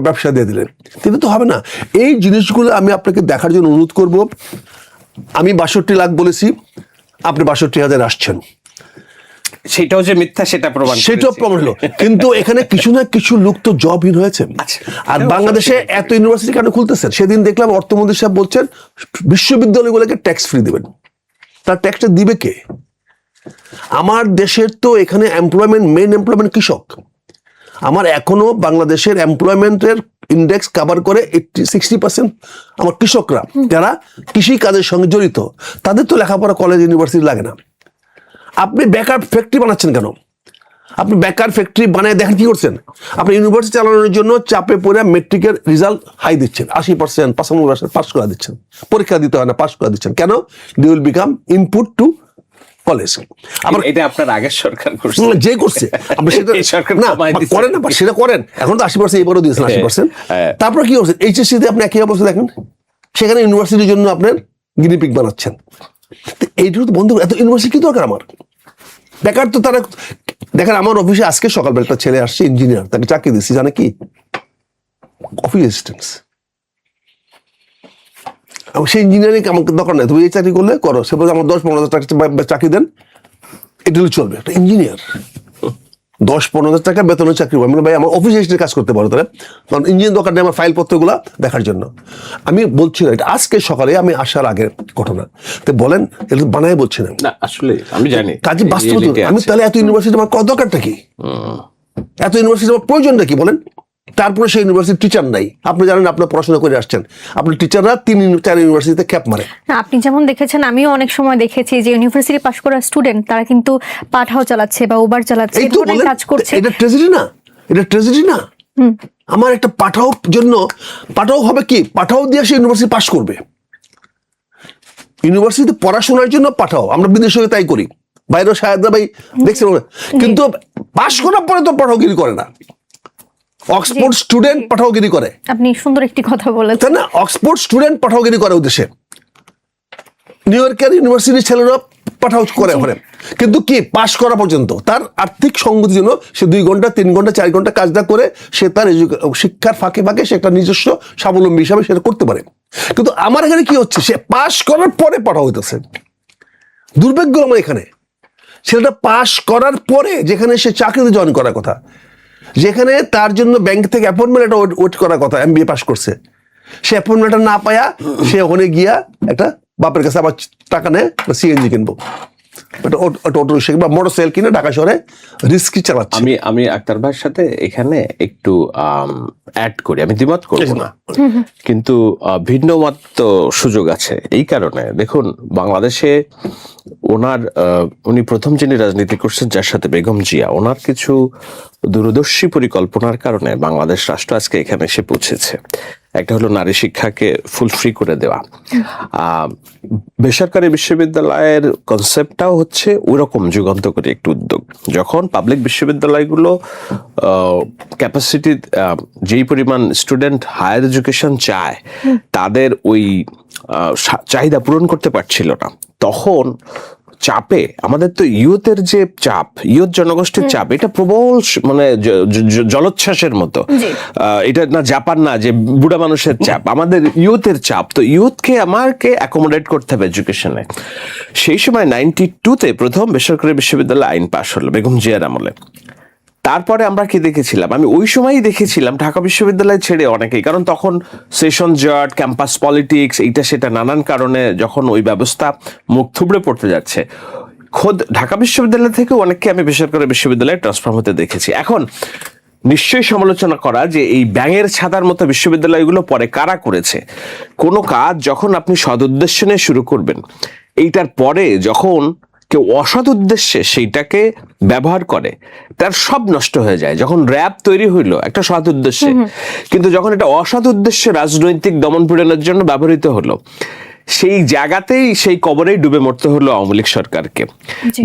ব্যবসা দিয়ে দিলেন, কিন্তু তো হবে না। এই জিনিসগুলো আমি আপনাকে দেখার জন্য অনুরোধ করব। আমি 62 লাখ বলেছি, আপনি 62,000 আসছেন, সেটাও যে মিথ্যা সেটা প্রমাণ সেটাও প্রমাণ হলো। কিন্তু এখানে কিছু না কিছু লোক তো জবহীন হয়েছে। আর বাংলাদেশে এত ইউনিভার্সিটি কেন খুলতেছেন? সেদিন দেখলাম অর্থমন্ত্রী সাহেব বলছেন বিশ্ববিদ্যালয়গুলোকে ট্যাক্স ফ্রি দিবেন। তার ট্যাক্সটা দিবে কে? আমার দেশের তো এখানে এমপ্লয়মেন্ট, মেইন এমপ্লয়মেন্ট কৃষক। আমার এখনো বাংলাদেশের এমপ্লয়মেন্টের ইন্ডেক্স কভার করে 60% আমার কৃষকরা, যারা কৃষি কাজের সঙ্গে জড়িত। তাদের তো লেখাপড়া কলেজ ইউনিভার্সিটি লাগে না। আপনি বেকার ফ্যাক্টরি বানাচ্ছেন কেন? আপনি বেকার ফ্যাক্টরি বানায় দেখেন কি করছেন? আপনি ইউনিভার্সিটি চালানোর জন্য চাপে পড়ে মেট্রিকের রেজাল্ট হাই দিচ্ছেন, 80%, 95% পাস করে দিচ্ছেন, পরীক্ষা দিতে হয় না, পাস করে দিচ্ছেন। কেন? They will become input to college. আবার এটা আপনার আগের সরকার করছে, যে করছে আপনি সেটা না করেন না, সেটা করেন। এখন তো 80%, এবারও দিয়েছেন 80%। তারপর কি করছেন? HSC-তে আপনি একই অবস্থা দেখেন, সেখানে ইউনিভার্সিটির জন্য আপনার গিনিপিক বানাচ্ছেন। এইটুকু তো বন্ধ। এত ইউনিভার্সিটি কি দরকার আমার? বেকার তো তারা দেখেন। আমার অফিসে আজকে সকালবেলা একটা ছেলে আসছে, ইঞ্জিনিয়ার, তাকে চাকরি দিচ্ছি, জানে কি? Office assistant. সেই ইঞ্জিনিয়ারিং আমাকে দরকার নেই, তুমি এই চাকরি করলে করো। সে বলছে আমার 10-15 হাজার টাকা চাকরি দেন, এটা চলবে। একটা ইঞ্জিনিয়ার 10-15 হাজার টাকা বেতনের চাকরি। মানে ভাই আমার অফিস অ্যাসিস্ট্যান্ট কাজ করতে পারো তারা, কারণ ইঞ্জিনিয়ার দরকার নেই আমার ফাইলপত্রগুলো দেখার জন্য। আমি বলছিলাম এটা আজকে সকালে আমি আসার আগের ঘটনা। তো বলেন এটা বানায় বলছি না, আসলে আমি জানি কাজে বাস্তব। আমি তাহলে এত ইউনিভার্সিটি আমার কত দরকারটা কি? এত ইউনিভার্সিটি আমার প্রয়োজনটা কি বলেন? তারপরে সেই ইউনিভার্সিটির টিচার নাই। আপনি জানেন, আপনার পড়াশোনা করে আসছেন, আপনার টিচাররা 3-4 ইউনিভার্সিটিতে ক্যাপ মারে। আপনি যেমন দেখেছেন, আমিও অনেক সময় দেখেছি যে ইউনিভার্সিটি পাশ করা স্টুডেন্ট তারা কিন্তু পাঠাও চালাচ্ছে বা উবার চালাচ্ছে, এই ধরনের কাজ করছে। এটা ট্র্যাজেডি না? এটা ট্র্যাজেডি না? আমার একটা পাঠাও জন্য, পাঠাও হবে কি, পাঠাও দিয়ে সে ইউনিভার্সিটি পাশ করবে। ইউনিভার্সিটিতে পড়াশোনার জন্য পাঠাও, আমরা বিদেশে তাই করি, বাইরেও সাহেবরা ভাই দেখছেন। কিন্তু পাশ করার পরে তো পাঠাওগিরি করে না। অক্সফোর্ড স্টুডেন্ট পাঠাওগিরি করে। আপনি সুন্দর একটি কথা বলেছেন, তাই না? অক্সফোর্ড স্টুডেন্ট পাঠাওগিরি করে উদ্দেশ্যে, নিউ ইয়র্কের ইউনিভার্সিটির ছেলেরা পাঠাও করে ঘরে। কিন্তু কি পাশ করা পর্যন্ত তার আর্থিক সঙ্গতির জন্য সে 2 ঘন্টা 3 ঘন্টা 4 ঘন্টা কাজটা করে সে তার শিক্ষার ফাঁকে ফাঁকে সে একটা নিজস্ব স্বাবলম্বী হিসাবে সেটা করতে পারে। কিন্তু আমার এখানে কি হচ্ছে, সে পাশ করার পরে পাঠাও হইতেছে। দুর্ভাগ্য আমার এখানে, সেটা পাশ করার পরে যেখানে সে চাকরিতে জয়েন করার কথা, যেখানে তার জন্য ব্যাংক থেকে অ্যাপয়েন্টমেন্ট একটা ওয়েট করার কথা, MBA পাস করছে, সে অ্যাপয়েন্টমেন্টটা না পায়া সে ওখানে গিয়া একটা বাপের কাছে আবার টাকা নেয়, CNG কিনবো, অটো রিক্সা বা মোটরসাইকেল কিনে ঢাকা শহরে রিস্কি চালাচ্ছে। আমি আক্তার ভাইয়ের সাথে এখানে একটু অ্যাড করি, আমি দ্বিমত করবো না, কিন্তু ভিন্ন মত তো সুযোগ আছে। এই কারণে দেখুন, বাংলাদেশে উনি প্রথম যিনি রাজনীতি করছেন, যার সাথে বেগম জিয়া, ওনার কিছু দূরদর্শী পরিকল্পনার কারণে বাংলাদেশ রাষ্ট্র আজকে এখানে এসে পৌঁছেছে। একটা হলো নারী শিক্ষাকে ফুল ফ্রি করে দেওয়া। বেসরকারি বিশ্ববিদ্যালয়ের কনসেপ্টটাও হচ্ছে ওইরকম যুগান্তকারী একটি উদ্যোগ। যখন পাবলিক বিশ্ববিদ্যালয়গুলো ক্যাপাসিটি, যেই পরিমাণ স্টুডেন্ট হায়ার এডুকেশন চায় তাদের ওই চাহিদা পূরণ করতে পারছিল না, তখন চাপে আমাদের তো ইয়ুথের যে চাপ, ইয়ুথ জনগোষ্ঠীর চাপ, এটা প্রবল, মানে জলোচ্ছ্বাসের মতো। এটা না জাপান না যে বুড়া মানুষের চাপ, আমাদের ইয়ুথের চাপ। তো ইয়ুথকে আমাকে অ্যাকোমোডেট করতে হবে এডুকেশনে। সেই সময় 92-তে প্রথম বেসরকারি বিশ্ববিদ্যালয় আইন পাশ হলো বেগম জিয়ার আমলে। তারপরে আমরা কি দেখেছিলাম, আমি ওই সময়ই দেখেছিলাম ঢাকা বিশ্ববিদ্যালয় ছেড়ে অনেকেই, কারণ তখন সেশন জট, ক্যাম্পাস পলিটিক্স, এইটা সেটা নানান কারণে যখন ওই ব্যবস্থা মুখ থুবড়ে পড়তে যাচ্ছে, খোদ ঢাকা বিশ্ববিদ্যালয় থেকে অনেককে আমি বেসরকারি বিশ্ববিদ্যালয়ে ট্রান্সফার হতে দেখেছি। এখন নিশ্চয়ই সমালোচনা করা যে এই ব্যাঙের ছাতার মতো বিশ্ববিদ্যালয়গুলো পরে কারা করেছে। কোনো কাজ যখন আপনি সদুদ্দেশ্য নিয়ে শুরু করবেন, এইটার পরে যখন কেউ অসৎ উদ্দেশ্যে সেইটাকে ব্যবহার করে, তার সব নষ্ট হয়ে যায়। যখন র্যাব তৈরি হইলো একটা সৎ উদ্দেশ্যে, কিন্তু যখন এটা অসৎ উদ্দেশ্যে রাজনৈতিক দমন পীড়নের জন্য ব্যবহৃত হলো, সেই জায়গাতেই সেই কবরেই ডুবে মরতে হলো আওয়ামী লীগ সরকারকে।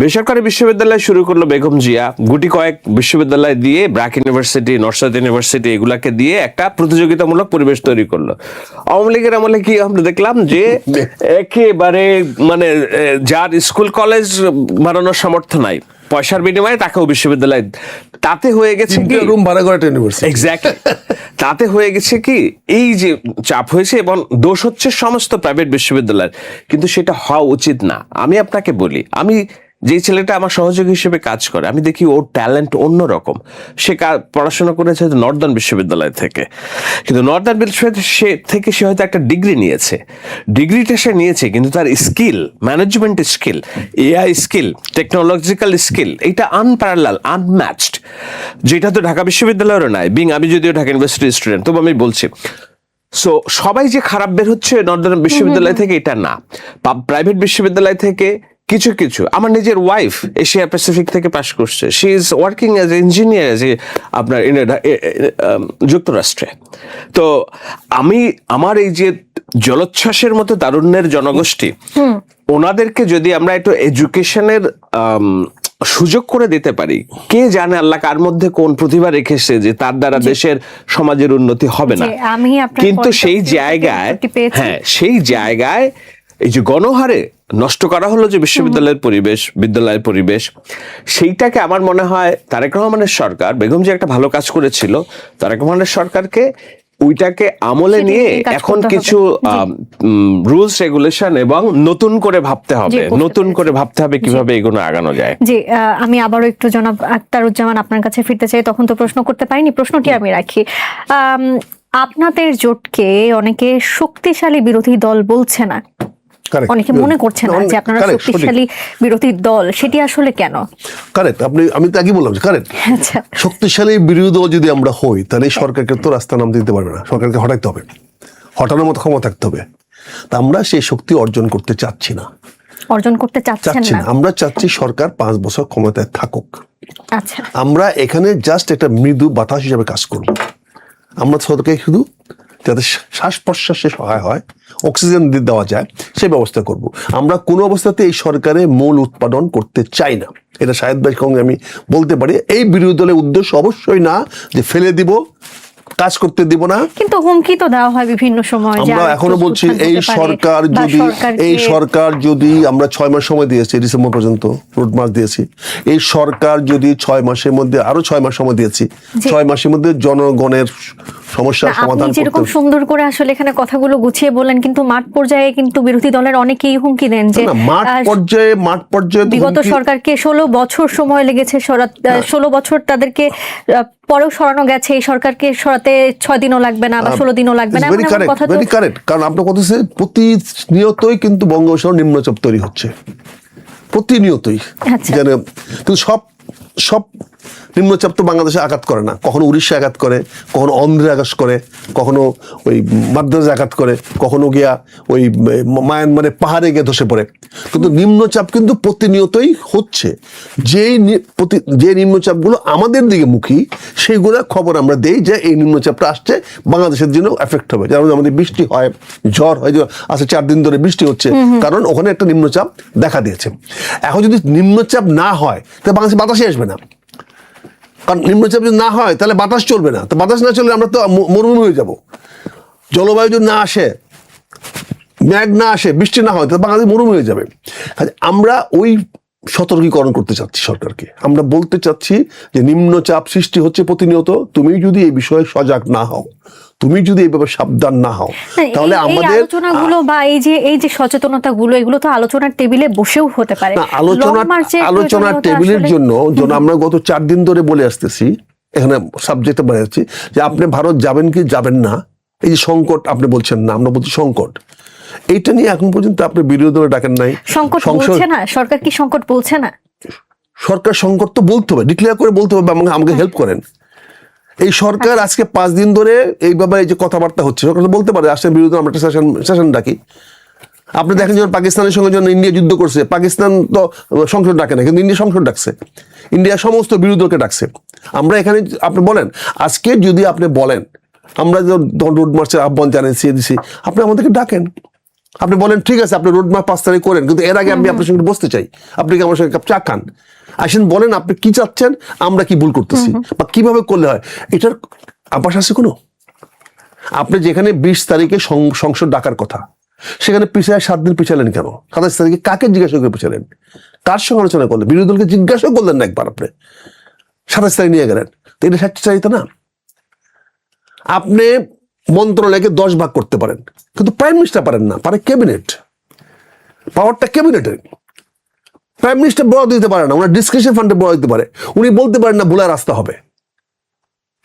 বেসরকারি বিশ্ববিদ্যালয় শুরু করলো বেগম জিয়া, গুটি কয়েক বিশ্ববিদ্যালয় দিয়ে, BRAC university, north south university, এগুলাকে দিয়ে একটা প্রতিযোগিতামূলক পরিবেশ তৈরি করলো। আওয়ামী লীগের আমলে কি আমরা দেখলাম যে একেবারে মানে যার স্কুল কলেজ বানানোর সামর্থ্য নাই, পয়সার বিনিময়ে তাকেও বিশ্ববিদ্যালয়, তাতে হয়ে গেছে কি রুম ভাড়া করে একটা ইউনিভার্সিটি। এক্স্যাক্টলি, তাতে হয়ে গেছে কি এই যে চাপ হয়েছে, এবং দোষ হচ্ছে সমস্ত প্রাইভেট বিশ্ববিদ্যালয়ের, কিন্তু সেটা হওয়া উচিত না। আমি আপনাকে বলি, আমি যে ছেলেটা আমার সহযোগী হিসেবে কাজ করে, আমি দেখি ওর ট্যালেন্ট অন্যরকম। সে পড়াশোনা করেছে নর্দার্ন বিশ্ববিদ্যালয় থেকে, কিন্তু নর্দার্ন বিশ্ববিদ্যালয় থেকে সে হয়তো একটা ডিগ্রি নিয়েছে, ডিগ্রিটা সে নিয়েছে, কিন্তু তার skill, management skill, AI skill, technological skill, এইটা আনপ্যারালাল, আনম্যাচড, যেটা তো ঢাকা বিশ্ববিদ্যালয়েরও নাই। আমি যদিও ঢাকা ইউনিভার্সিটির স্টুডেন্ট, তবু আমি বলছি। সো সবাই যে খারাপ বের হচ্ছে নর্দার্ন বিশ্ববিদ্যালয় থেকে এটা না, প্রাইভেট বিশ্ববিদ্যালয় থেকে কিছু কিছু, আমার নিজের ওয়াইফ এশিয়া প্যাসিফিক থেকে পাশ করছে, she is working as engineer আপনার যুক্তরাষ্ট্রে। তো আমার এই যে জলোচ্ছ্বাসের মতো তারুণ্যের জনগোষ্ঠী, ওনাদেরকে যদি আমরা একটু এডুকেশনের সুযোগ করে দিতে পারি, কে জানে আল্লাহ কার মধ্যে কোন প্রতিভা রেখেছে যে তার দ্বারা দেশের সমাজের উন্নতি হবে না। কিন্তু সেই জায়গায়, হ্যাঁ, সেই জায়গায় এই যে গণহারে নষ্ট করা হলো যে বিশ্ববিদ্যালয়ের পরিবেশ, বিদ্যালয়ের পরিবেশ, সেইটাকে আমার মনে হয় তারেক রহমানের সরকার, বেগম যে একটা ভালো কাজ করেছিল, তারেক রহমানের সরকারকে ওইটাকে আমলে নিয়ে এখন কিছু রুলস রেগুলেশন এবং নতুন করে ভাবতে হবে, কিভাবে এগুলো আগানো যায়। জি, আমি আবারও একটু জনাব আখতারুজ্জামান আপনার কাছে ফিরতে চাই। তখন তো প্রশ্ন করতে পারিনি, প্রশ্নটি আমি রাখি। আপনাদের জোটকে অনেকে শক্তিশালী বিরোধী দল বলছে না, অনেকে মনে করছে না যে আপনারা শক্তিশালী বিরোধী দল, সেটি আসলে কেন? কারেক্ট, আমি তো আগেই বললাম যে কারেক্ট। আচ্ছা, শক্তিশালী বিরোধী দল যদি আমরা হই, তাহলে সরকারকে তো রাস্তা নামতে দিতে পারবে না, সরকারকে হটাইতে হবে, হটানোর মতো ক্ষমতা থাকতে হবে। তা আমরা সেই শক্তি অর্জন করতে চাচ্ছি না, আমরা চাচ্ছি সরকার 5 বছর ক্ষমতায় থাকুক। আচ্ছা, আমরা এখানে জাস্ট একটা মৃদু বাতাস হিসাবে কাজ করব। আমরা সরকারকে শুধু যাতে শ্বাস প্রশ্বাসে সহায় হয়, অক্সিজেন দেওয়া যায়, সেই ব্যবস্থা করব। আমরা কোনো অবস্থাতে এই সরকারে মূল উৎপাদন করতে চাই না, এটা শাহেদ ভাইয়ের সঙ্গে আমি বলতে পারি। এই বিরোধী দলের উদ্দেশ্য অবশ্যই না যে ফেলে দিব, কাজ করতে দিব না, কিন্তু হুমকি তো দেওয়া হয় বিভিন্ন সময়। আমরা এখনো বলছি এই সরকার যদি আমরা 6 মাস সময় দিয়েছি, ডিসেম্বর পর্যন্ত রোড মাস দিয়েছি, এই সরকার যদি 6 মাসের মধ্যে, আরো 6 মাস সময় দিয়েছি, 6 মাসের মধ্যে জনগণের সমস্যার সমাধান করতে। যেরকম সুন্দর করে আসলে এখানে কথাগুলো গুছিয়ে বললেন, কিন্তু মাঠ পর্যায়ে কিন্তু বিরোধী দলের অনেকেই হুমকি দেন যে মাঠ পর্যায়ে বিগত সরকারকে 16 বছর সময় লেগেছে, 16 বছর তাদেরকে পরেও সরানো গেছে, এই সরকারকে সরাতে 6 দিনও লাগবে না বা 16 দিনও লাগবে না। কারণ আপনার কথা হচ্ছে প্রতিনিয়তই কিন্তু বঙ্গোপসাগর নিম্নচাপ তৈরি হচ্ছে, প্রতিনিয়তই। কিন্তু সব নিম্নচাপ তো বাংলাদেশে আঘাত করে না, কখনো উড়িষ্যা আঘাত করে, কখনো অন্ধ্রে আঘাত করে, কখনো ওই মাদ্রাজে আঘাত করে, কখনো গিয়া ওই মায়ানমারে পাহাড়ে গিয়ে ধসে পড়ে। কিন্তু নিম্নচাপ কিন্তু প্রতিনিয়তই হচ্ছে। যে নিম্নচাপগুলো আমাদের দিকে মুখী, সেইগুলো খবর আমরা দেই যে এই নিম্নচাপটা আসছে, বাংলাদেশের জন্য এফেক্ট হবে। যেমন আমাদের বৃষ্টি হয়, ঝড় হয়, আজকে 4 দিন ধরে বৃষ্টি হচ্ছে, কারণ ওখানে একটা নিম্নচাপ দেখা দিয়েছে। এখন যদি নিম্নচাপ না হয়, তাহলে বাংলাদেশে বাতাসই আসবে না, কারণ নিম্নচাপ যদি না হয় তাহলে বাতাস চলবে না, তো বাতাস না চললে আমরা তো মরুভূমি হয়ে যাব। জলবায়ু যদি না আসে, মেঘ না আসে, বৃষ্টি না হয়, তাহলে বাংলাদেশ মরুভূমি হয়ে যাবে। আমরা ওই সতর্কীকরণ করতে চাচ্ছি সরকারকে। আমরা বলতে চাচ্ছি যে নিম্নচাপ সৃষ্টি হচ্ছে প্রতিনিয়ত, তুমি যদি এই বিষয়ে সজাগ না হও, তুমি যদি এই ব্যাপারে সাবধান না হও, তাহলে আমাদের আলোচনাগুলো বা এই যে সচেতনতাগুলো, এগুলো তো আলোচনার টেবিলে বসেও হতে পারে। আলোচনার টেবিলের জন্য আমরা গত 4 দিন ধরে বলে আসতেছি, এখানে সাবজেক্টে বলে যাচ্ছি যে আপনি ভারত যাবেন কি যাবেন না, এই যে সংকট আপনি বলছেন না, আমরা বলছি সংকট, এইটা নিয়ে এখন পর্যন্ত আপনি বিরোধী দলে ডাকেন নাই। সংকট বলছে না সরকার, কি সংকট বলছে না সরকার? সংকট তো বলতে হবে, ডিক্লেয়ার করে বলতে হবে, আমাকে হেল্প করেন। এই সরকার আজকে 5 দিন ধরে এই ব্যাপারে এই যে কথাবার্তা হচ্ছে, সরকার বলতে পারে আসলে বিরোধী আমরা একটা সেশন ডাকি, আপনি দেখেন যখন পাকিস্তানের সঙ্গে যখন ইন্ডিয়া যুদ্ধ করছে, পাকিস্তান তো সংসদ ডাকে না, কিন্তু ইন্ডিয়া সংসদ ডাকছে, ইন্ডিয়া সমস্ত বিরোধী দলকে ডাকছে। আমরা এখানে আপনি বলেন, আজকে যদি আপনি বলেন আমরা যখন রোড মার্চের আহ্বান জানিয়েছি দিছি, আপনি আমাদেরকে ডাকেন, আপনি বলেন ঠিক আছে আপনি রোড মার্চ 5 তারিখ করেন, কিন্তু এর আগে আমি আপনার সঙ্গে বসতে চাই, আপনি কি আমার সঙ্গে কাপ চা খান, আসেন বলেন আপনি কি চাচ্ছেন, আমরা কি ভুল করতেছি বা কিভাবে করলে হয়, এটার আভাস আছে কোনো? আপনি যেখানে 20 তারিখে সংসদ ডাকার কথা, সেখানে পিছায় 7 দিন পিছালেন কেন? 27 তারিখে কাকে জিজ্ঞাসা করে পিছালেন? কার সঙ্গে আলোচনা করলেন? বিরোধী দলকে জিজ্ঞাসা করলেন না একবার? আপনি 27 তারিখ নিয়ে গেলেন, তো এটা স্বেচ্ছাচারিতা না? আপনি মন্ত্রণালয়কে 10 ভাগ করতে পারেন, কিন্তু প্রাইম মিনিস্টার পারেন না, পারে ক্যাবিনেট। পাওয়ারটা ক্যাবিনেটের। প্রাইম মিনিস্টার বরাদ্দ দিতে পারে না, ওনার ডিসক্রিপশন ফান্ডে বরাদ্দ দিতে পারে, উনি বলতে পারেন না ভোলা রাস্তা হবে।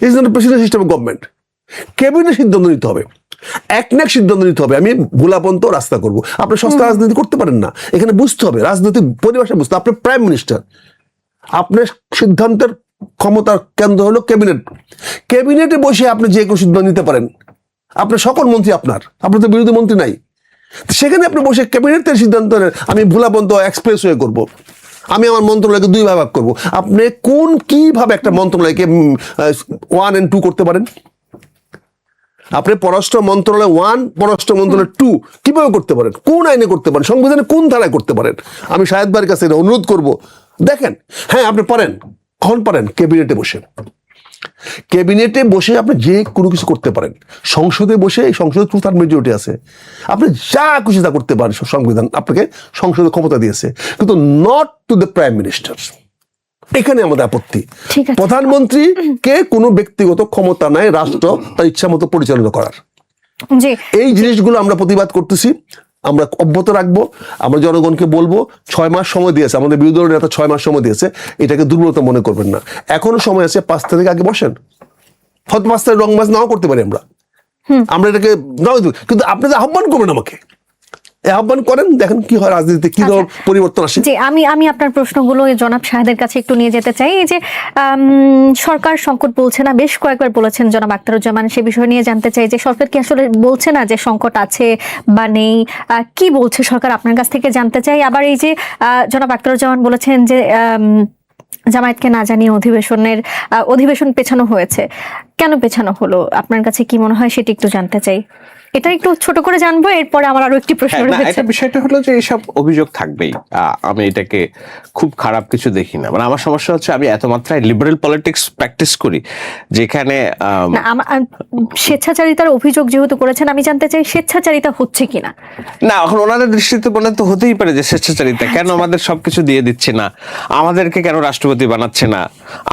Is not president system of government. Cabinet সিদ্ধান্ত নিতে হবে, একনেক সিদ্ধান্ত নিতে হবে, আমি ভোলাপন্ত রাস্তা করবো। আপনি সস্তা রাজনীতি করতে পারেন না, এখানে বুঝতে হবে রাজনৈতিক পরিভাষা বুঝতে। আপনি প্রাইম মিনিস্টার, আপনার সিদ্ধান্তের ক্ষমতার কেন্দ্র হলো ক্যাবিনেট। ক্যাবিনেটে বসে আপনি যে কোনো সিদ্ধান্ত নিতে পারেন, আপনার সকল মন্ত্রী আপনার তো বিরোধী মন্ত্রী নাই, সেখানে আপনি বসে ক্যাবিনেটের সিদ্ধান্ত নেন আমি ভোলাপন্ত এক্সপ্রেসওয়ে করব, আমি আমার মন্ত্রণালয়কে 2 ভাগ করব। আপনি কিভাবে একটা মন্ত্রণালয়কে 1 and 2 করতে পারেন? আপনি পররাষ্ট্র মন্ত্রণালয় 1, পররাষ্ট্র মন্ত্রণালয় 2 কিভাবে করতে পারেন? কোন আইনে করতে পারেন? সংবিধানে কোন ধারায় করতে পারেন? আমি শাহেদ ভাইয়ের কাছে এটা অনুরোধ করব, দেখেন। হ্যাঁ আপনি পারেন, কখন পারেন? ক্যাবিনেটে বসে। ক্যাবিনেটে বসে আপনি যে কোনো কিছু করতে পারেন। সংসদে বসে, এই সংসদে 2/3 মেজরিটি আছে, আপনি যা খুশি তা করতে পারেন, সংবিধান আপনাকে সংসদে ক্ষমতা দিয়েছে, কিন্তু not to the prime minister. এখানে আমাদের আপত্তি। প্রধানমন্ত্রী কে কোনো ব্যক্তিগত ক্ষমতা নাই রাষ্ট্র তার ইচ্ছা মতো পরিচালনা করার। এই জিনিসগুলো আমরা প্রতিবাদ করতেছি, আমরা অব্যাহত রাখবো। আমরা জনগণকে বলবো 6 মাস সময় দিয়েছে, আমাদের বিরোধী দলের নেতা 6 মাস সময় দিয়েছে, এটাকে দুর্বলতা মনে করবেন না। এখনো সময় আছে, 5 তারিখ আগে বসেন। হয়তো 5 তারিখ রংবাজ নাও করতে পারি আমরা এটাকে নাও, কিন্তু আপনি যে আহ্বান করবেন আমাকে, আহ্বান করেন, দেখেন কি হয় রাজনীতিতে, কি ধরনের পরিবর্তন আসে। জি, আমি আপনার প্রশ্নগুলো জনাব শাহেদের কাছে একটু নিয়ে যেতে চাই। এই যে সরকার সংকট বলছে না, বেশ কয়েকবার বলেছেন জনাব আখতারুজ্জামান, সে বিষয় নিয়ে জানতে চাই যে সরকার কি আসলে বলছে না যে সংকট আছে বা নেই, কি বলছে সরকার আপনার কাছ থেকে জানতে চাই। আবার এই যে জনাব আখতারুজ্জামান বলেছেন যে জামায়াতকে না জানিয়ে অধিবেশন পেছানো হয়েছে, কেন পেছানো হলো আপনার কাছে কি মনে হয় সেটা একটু জানতে চাই। এটা একটু ছোট করে জানবো, এরপরে আমার আরো একটি প্রশ্ন রয়েছে। এটা বিষয়টা হলো যে এইসব অভিযোগ থাকবেই, আমি এটাকে খুব খারাপ কিছু দেখি না। মানে আমার সমস্যা হচ্ছে আমি এত মাত্রায় লিবারেল পলিটিক্স প্র্যাকটিস করি যেখানে স্বেচ্ছাচারিতার অভিযোগ যেহেতু করেছেন, আমি জানতে চাই স্বেচ্ছাচারিতা হচ্ছে কিনা। না, এখন ওনাদের দৃষ্টিতে মনে তো হতেই পারে যে স্বেচ্ছাচারিতা, কেন আমাদের সবকিছু দিয়ে দিচ্ছে না, আমাদেরকে কেন রাষ্ট্রপতি বানাচ্ছে না,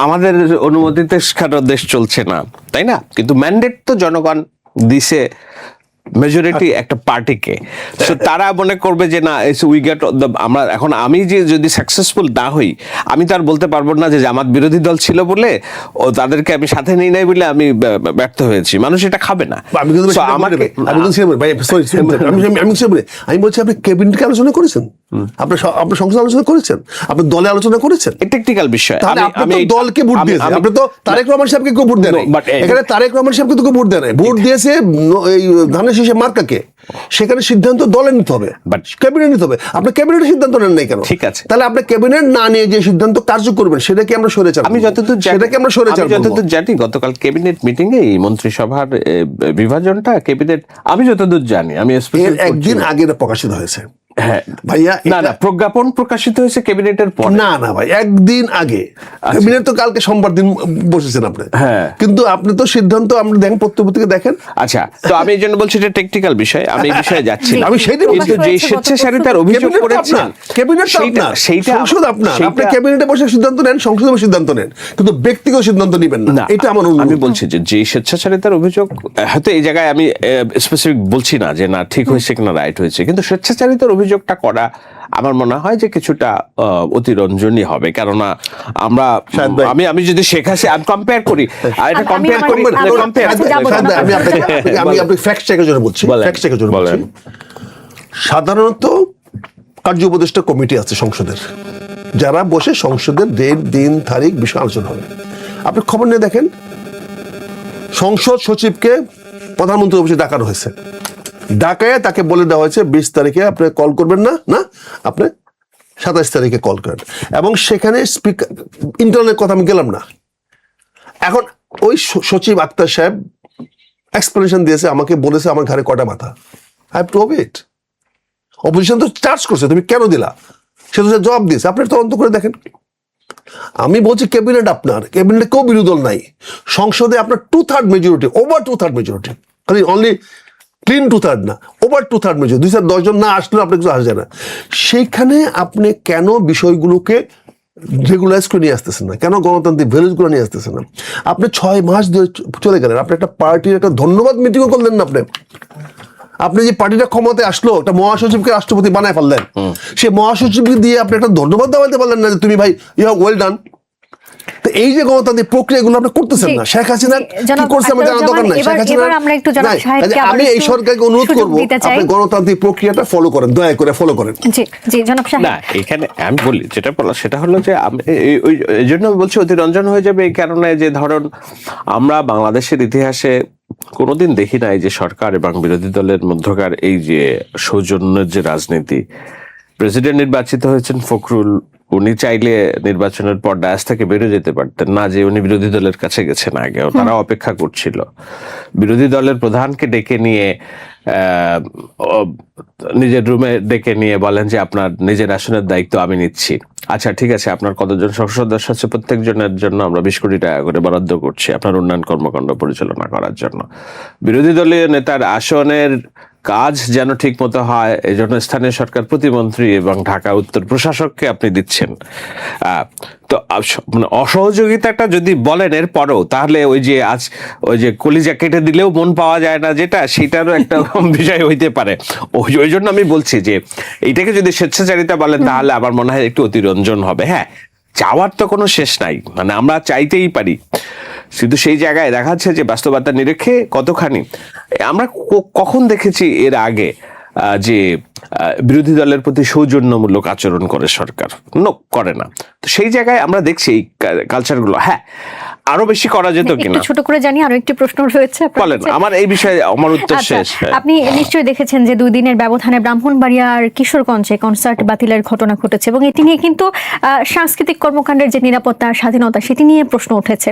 আমাদের অনুমতিতে কেন দেশ চলছে না, তাই না? কিন্তু ম্যান্ডেট তো জনগণ দিছে মেজরিটি একটা পার্টিকে, সো তারা মনে করবে যে না উই গেট আমরা এখন, আমি যে যদি সাকসেসফুল না হই, আমি তো আর বলতে পারবো না যে আমার বিরোধী দল ছিল বলে ও তাদেরকে আমি সাথে নিই নাই বলে আমি ব্যর্থ হয়েছি। মানুষ এটা খাবে না। আমি বলছি আপনি ক্যাবিনেটে আলোচনা করেছেন, আপনি সংসদ আলোচনা করেছেন, আপনি দলে আলোচনা করেছেন, টেকনিক্যাল বিষয়। আপনি দলকে ভোট দিয়েছেন, আপনি তো তারেক রহমান সাহেবকে কেউ ভোট দেন নাই, এখানে তারেক রহমান সাহেবকে তো কেউ ভোট দেন নাই, ভোট দিয়েছে এই ধানের শীষে মার্কাকে। সেখানে সিদ্ধান্ত দলে নিতে হবে, ক্যাবিনেট নিতে হবে। আপনি ক্যাবিনেটের সিদ্ধান্ত নেন নাই কেন? ঠিক আছে, তাহলে আপনি ক্যাবিনেট না নিয়ে যে সিদ্ধান্ত কার্য করবেন সেটাকে আমরা সরে চালাবো। আমি যতদূর জানি গতকাল ক্যাবিনেট মিটিং এ মন্ত্রিসভার বিভাজনটা ক্যাবিনেট, আমি যতদূর জানি, আমি একদিন আগে প্রকাশিত হয়েছে। হ্যাঁ ভাইয়া, না প্রজ্ঞাপন প্রকাশিত হয়েছে ক্যাবিনেটের পর। না ভাই, একদিন আগে। ক্যাবিনেট তো কালকে সোমবার দিন বসেছেন আপনি। হ্যাঁ, কিন্তু আপনি তো সিদ্ধান্ত আপনি দেখেন, পত্রপত্রিকা দেখেন। আচ্ছা, তো আমি এই জন্য বলছি এটা টেকনিক্যাল বিষয়, আমি এই বিষয়ে যাচ্ছি না। আমি সেইটাই বলছি, কিন্তু যে স্বেচ্ছাচারিতার অভিযোগ করেছেন, ক্যাবিনেট আপনার, সংসদ আপনার, আপনি ক্যাবিনেটে বসে সিদ্ধান্ত নেন, সংসদে বসে সিদ্ধান্ত নেন, কিন্তু ব্যক্তিগত সিদ্ধান্ত নেবেন না। এটা আমার অনুরোধ। আমি বলছি যে স্বেচ্ছাচারিতার অভিযোগ, হয়তো এই জায়গায় আমি স্পেসিফিক বলছি না যে না ঠিক হয়েছে কিনা রাইট হয়েছে, কিন্তু স্বেচ্ছাচারিতার অভিযোগটা করা আমার মনে হয় যে কিছুটা অতিরঞ্জনী হবে। কেননা আমি যদি শেখ হাসিনা কম্পেয়ার করি, এটা আমি আপনি ফ্যাক্ট চেকের জন্য বলছি, ফ্যাক্ট চেকের জন্য বলছি। সাধারণত কার্য উপদেষ্টা কমিটি আছে সংসদের, যারা বসে সংসদের ডেট, দিন, তারিখ বিষয়ে আলোচনা হবে। আপনি খবর নিয়ে দেখেন, সংসদ সচিবকে প্রধানমন্ত্রী অফিসে ডাকানো হয়েছে, ডাকায় তাকে বলে দেওয়া হয়েছে 20 তারিখে আপনি কল করবেন না, না আপনি 27 তারিখে কল করেন, এবং সেখানে স্পিকার ইন্টারনেট কথা আমি গেলাম না। এখন ওই সচিব আক্তার সাহেব এক্সপ্লেনেশন দিয়েছে, আমাকে বলেছে আমার ঘরে কটা মাথা, I have to ওবে it. Opposition তো চার্জ করছে তুমি কেন দিলা, সে তো জবাব দিয়েছে, আপনি তদন্ত করে দেখেন। আমি বলছি ক্যাবিনেট আপনার, ক্যাবিনেটে কেউ বিরোধী দল নাই, সংসদে আপনার 2/3 মেজরিটি, ওভার 2/3 মেজরিটি, খালি অনলি ক্লিন 2/3 না, ওভার 2/3 মেজরিটি, 2/10 জন না আসলেও আপনি কিছু আসে না। সেইখানে আপনি কেন বিষয়গুলোকে রেগুলাইজ করে নিয়ে আসতেছেন না, কেন গণতান্ত্রিক ভ্যালুজগুলো নিয়ে আসতেছেন না? আপনি 6 মাস ধরে চলে গেলেন, আপনি একটা পার্টির একটা ধন্যবাদ মিটিংও করলেন না। আপনি যে পার্টিটা ক্ষমতায় আসলো, একটা মহাসচিবকে রাষ্ট্রপতি বানায় ফেললেন, সে মহাসচিবকে দিয়ে আপনি একটা ধন্যবাদ দেওয়াতে পারলেন না যে তুমি ভাই ইউ হ্যাভ ওয়েল ডান। তো এই যে গণতান্ত্রিক প্রক্রিয়াগুলো আপনি করতেছেন না। শেখ হাসিনা কি করছে আমার জানার দরকার নাই, শেখ হাসিনা আমি এই সরকারকে অনুরোধ করবো আপনি গণতান্ত্রিক প্রক্রিয়াটা ফলো করেন, দয়া করে ফলো করেন। না এখানে আমি বলি যেটা বলা সেটা হলো যে এই জন্য বলছি অতিরঞ্জন হয়ে যাবে এই কারণে যে ধরুন আমরা বাংলাদেশের ইতিহাসে কোনোদিন দেখি নাই যে সরকার এবং বিরোধী দলের মধ্যকার এই যে সৌজন্যের যে রাজনীতি। প্রেসিডেন্ট নির্বাচিত হয়েছেন ফখরুল, উনি চাইলে নির্বাচনের পর ডায়াস থেকে বেরিয়ে যেতে পারতেন না, যে উনি বিরোধী দলের কাছে গেছেন আগেও, তারা অপেক্ষা করছিল। বিরোধী দলের প্রধানকে ডেকে নিয়ে নিজের রুমে ডেকে নিয়ে বলেন যে আপনার নিজের আসনের দায়িত্ব আমি নিচ্ছি, আচ্ছা ঠিক আছে আপনার কতজন সংসদ সদস্য আছে, প্রত্যেকজনের জন্য আমরা 20 কোটি টাকা করে বরাদ্দ করছি আপনার উন্নয়ন কর্মকাণ্ড পরিচালনা করার জন্য। বিরোধী দলীয় নেতার আসনের কাজ যেন ঠিক মতো হয় এই জন্য স্থানীয় সরকার প্রতিমন্ত্রী এবং ঢাকা উত্তর প্রশাসককে আপনি দিচ্ছেন। তো মানে অসহযোগিতাটা যদি বলেন এর পরেও, তাহলে ওই যে কলিজা কেটে দিলেও মন পাওয়া যায় না যেটা, সেটারও একটা বিষয় হইতে পারে। ওই জন্য আমি বলছি যে এইটাকে যদি স্বেচ্ছাচারিতা বলেন তাহলে আমার মনে হয় একটু অতিরঞ্জন হবে। হ্যাঁ, চাওয়ার তো কোনো শেষ নাই, মানে আমরা চাইতেই পারি, শুধু সেই জায়গায় দেখা যাচ্ছে যে বাস্তবতা নিরীক্ষে কতখানি আমরা কখন দেখেছি এর আগে যে বিরোধী দলের প্রতি সৌজন্যমূলক আচরণ করে সরকার? করে না। তো সেই জায়গায় আমরা দেখছি এই কালচারগুলো হ্যাঁ আরো বেশি করা যেত কিনা। ছোট করে জানি আরো একটি প্রশ্ন রয়েছে, বলেন। আমার এই বিষয়ে আমার উত্তর শেষ। আপনি নিশ্চয়ই দেখেছেন যে 2 দিনের ব্যবধানে ব্রাহ্মণবাড়িয়ার কিশোরগঞ্জে কনসার্ট বাতিলের ঘটনা ঘটেছে এবং এটি নিয়ে কিন্তু সাংস্কৃতিক কর্মকাণ্ডের যে নিরাপত্তা স্বাধীনতা সেটি নিয়ে প্রশ্ন উঠেছে।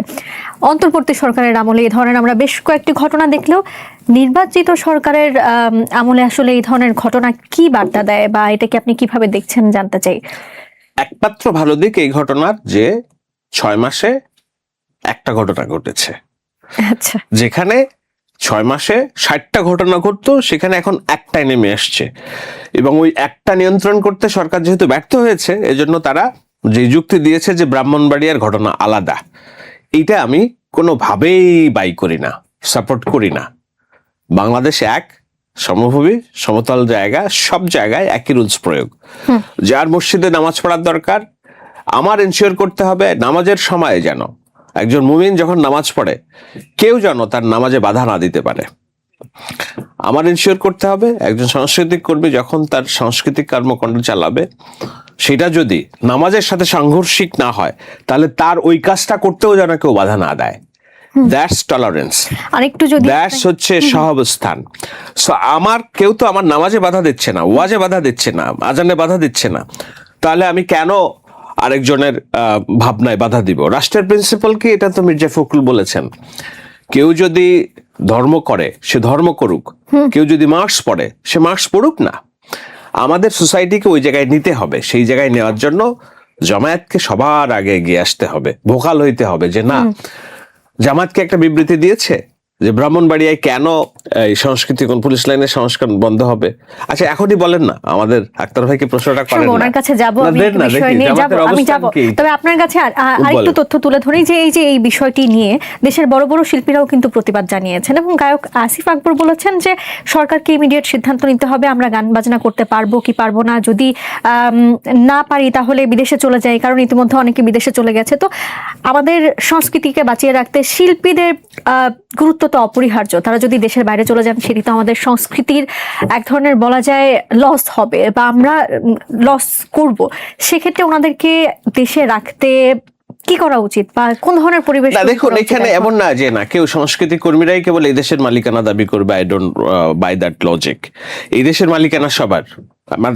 অন্তর্বর্তী সরকারের আমলে এই ধরনের আমরা বেশ কয়েকটি ঘটনা দেখলেও নির্বাচিত সরকারের আমলে আসলে এই ধরনের ঘটনা কি বার্তা দেয় বা এটাকে আপনি কিভাবে দেখছেন জানতে চাই। একমাত্র ভালো দিক এই ঘটনার যে 6 মাসে একটা ঘটনা ঘটেছে। আচ্ছা, যেখানে 6 মাসে 60টা ঘটনা ঘটতো সেখানে এখন একটাই নেমে আসছে, এবং ওই একটা নিয়ন্ত্রণ করতে সরকার যেহেতু ব্যর্থ হয়েছে এজন্য তারা যে যুক্তি দিয়েছে যে ব্রাহ্মণবাড়িয়ার ঘটনা আলাদা, এইটা আমি কোনোভাবেই বাই করি না, সাপোর্ট করি না। বাংলাদেশ এক, সমভূমি সমতল জায়গা, সব জায়গায় একই রুলস প্রয়োগ। যার মসজিদে নামাজ পড়ার দরকার আমার এনশিওর করতে হবে নামাজের সময় যেন একজন মুমিন যখন নামাজ পড়ে কেউ যেন তার নামাজে বাধা না দিতে পারে। আমার এনশিওর করতে হবে একজন সাংস্কৃতিক কর্মী যখন তার সাংস্কৃতিক কর্মকাণ্ড চালাবে সেটা যদি নামাজের সাথে সাংঘর্ষিক না হয় তাহলে তার ওই কাজটা করতেও যেন কেউ বাধা না দেয়। দ্যাটস টলারেন্স, আরেকটু যদি দ্যাটস হচ্ছে সহাবস্থান। সো আমার কেউ তো আমার নামাজে বাধা দিচ্ছে না, ওয়াজে বাধা দিচ্ছে না, আজানে বাধা দিচ্ছে না, তাহলে আমি কেন আরেকজনের ভাবনায় বাধা দিব? রাষ্ট্রের প্রিন্সিপাল কি? এটা তো মির্জা ফখরুল বলেছেন, কেউ যদি ধর্ম করে সে ধর্ম করুক, কেউ যদি মার্কস পড়ে সে মার্কস পড়ুক না। আমাদের সোসাইটিকে ওই জায়গায় নিতে হবে, সেই জায়গায় নেওয়ার জন্য জামায়াতকে সবার আগে এগিয়ে আসতে হবে, ভোকাল হইতে হবে যে না, জামায়াতকে একটা বিবৃতি দিয়েছে যে ব্রাহ্মণবাড়িয়ায় কেন এই সংস্কৃতি কোন পুলিশ লাইনের সংস্কার বন্ধ হবে। আচ্ছা এখনই বলেন না, আমাদের আক্তার ভাইকে প্রশ্নটা করেন না, ওনার কাছে যাব, আমি এই বিষয় নিয়ে যাব, আমি যাব। তবে আপনার কাছে আরেকটু তথ্য তুলে ধরি যে এই বিষয়টি নিয়ে দেশের বড় বড় শিল্পীরাও কিন্তু প্রতিবাদ জানিয়েছেন এবং গায়ক আসিফ আকবর বলেছেন যে সরকারকে ইমিডিয়েট সিদ্ধান্ত নিতে হবে, আমরা গান বাজনা করতে পারবো কি পারবো না, যদি না পারি তাহলে বিদেশে চলে যাই, কারণ ইতিমধ্যে অনেকে বিদেশে চলে গেছে। তো আমাদের সংস্কৃতিকে বাঁচিয়ে রাখতে শিল্পীদের গুরুত্ব তো অপরিহার্য, তারা যদি দেশের বাইরে চলে যান সেটি তো আমাদের সংস্কৃতির এক ধরনের বলা যায় লস হবে বা আমরা লস করব। সেক্ষেত্রে ওনাদেরকে দেশে রাখতে কি করা উচিত বা কোন ধরনের পরিবেশ না তৈরি দেখুন, করা উচিত এখানে এখন? এমন না যে না কেউ সাংস্কৃতিক কর্মীরাই কেবল এই দেশের মালিকানা দাবি করবে। I don't by that logic. এই দেশের মালিকানা সবার।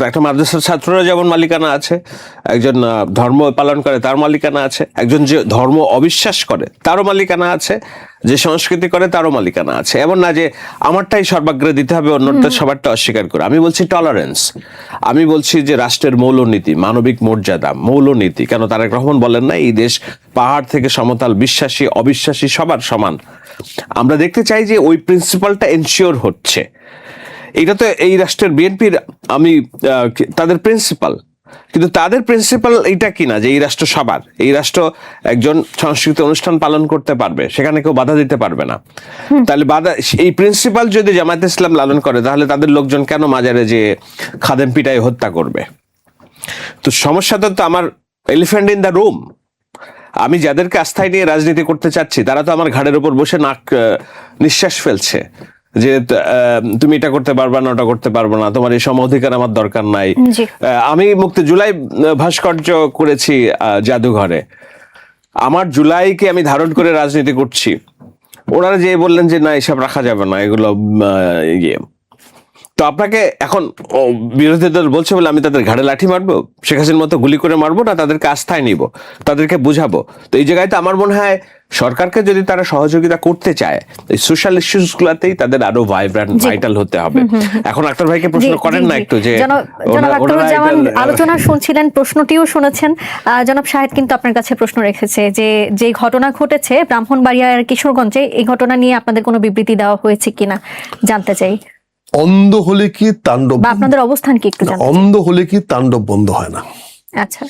একটা মাদ্রাসার ছাত্ররা যেমন মালিকানা আছে, একজন ধর্ম পালন করে তার মালিকানা আছে, একজন যে ধর্ম অবিশ্বাস করে তারও মালিকানা আছে, যে সংস্কৃতি করে তারও মালিকানা আছে। এমন না যে আমারটাই সর্বাগ্রে দিতে হবে, অন্যটা সবারটা অস্বীকার করে। আমি বলছি টলারেন্স, আমি বলছি যে রাষ্ট্রের মৌলনীতি, মানবিক মর্যাদা, মৌলনীতি। কেন তারেক রহমান বলেন না এই দেশ পাহাড় থেকে সমতল, বিশ্বাসী অবিশ্বাসী সবার সমান। আমরা দেখতে চাই যে ওই প্রিন্সিপালটা এনশিওর হচ্ছে। এটা তো এই রাষ্ট্রের বিএনপির আমি তাদের প্রিন্সিপাল, কিন্তু তাদের প্রিন্সিপাল এইটা কিনা যে এই রাষ্ট্র সবার, এই রাষ্ট্র একজন সাংস্কৃতিক অনুষ্ঠান পালন করতে পারবে, সেখানে কেউ বাধা দিতে পারবে না। তাহলে বাধা, এই প্রিন্সিপাল যদি জামায়াতে ইসলাম লালন করে তাহলে তাদের লোকজন কেন মাজারে যে খাদেম পিটাই হত্যা করবে? তো সমস্যাটা তো আমার এলিফ্যান্ট ইন দ্য রুম। আমি যাদেরকে আস্থায় নিয়ে রাজনীতি করতে চাচ্ছি তারা তো আমার ঘাড়ের উপর বসে নিঃশ্বাস ফেলছে যে তুমি এটা করতে পারবা না, ওটা করতে পারবো না, তোমার এই সম অধিকার আমার দরকার নাই। জি। আমি মুক্তি জুলাই ভাস্কর্য করেছি জাদুঘরে, আমার জুলাইকে আমি ধারণ করে রাজনীতি করছি। ওনারা যে বললেন যে না এসব রাখা যাবে না, এগুলো ইয়ে। তো আপনাকে এখন বিরোধী দল বলছে বলে আমি তাদের ঘাড়ে লাঠি মারবো, শেখ হাসিনার মতো গুলি করে মারবো না, তাদেরকে আস্থায় নিব, তাদেরকে বুঝাবো? তো এই জায়গায় তো আমার মনে হয় সরকারকে যদি তারা সহযোগিতা করতে চায় এই সোশ্যাল ইস্যুস গুলাতেই তাদের আরো ভাইটাল হতে হবে। এখন আক্তার ভাইকে প্রশ্ন করেন না একটু যে আলোচনা শুনছিলেন, প্রশ্নটিও শুনেছেন। জনাব শাহেদ কিন্তু আপনার কাছে প্রশ্ন রেখেছে যে ঘটনা ঘটেছে ব্রাহ্মণবাড়িয়ার কিশোরগঞ্জে, এই ঘটনা নিয়ে আপনাদের কোনো বিবৃতি দেওয়া হয়েছে কিনা জানতে চাই। অন্ধ হলে কি তাণ্ডব, বা আপনাদের অবস্থান কি একটু জানতে চাই। অন্ধ হলে কি তাণ্ডব বন্ধ হয় না? আচ্ছা,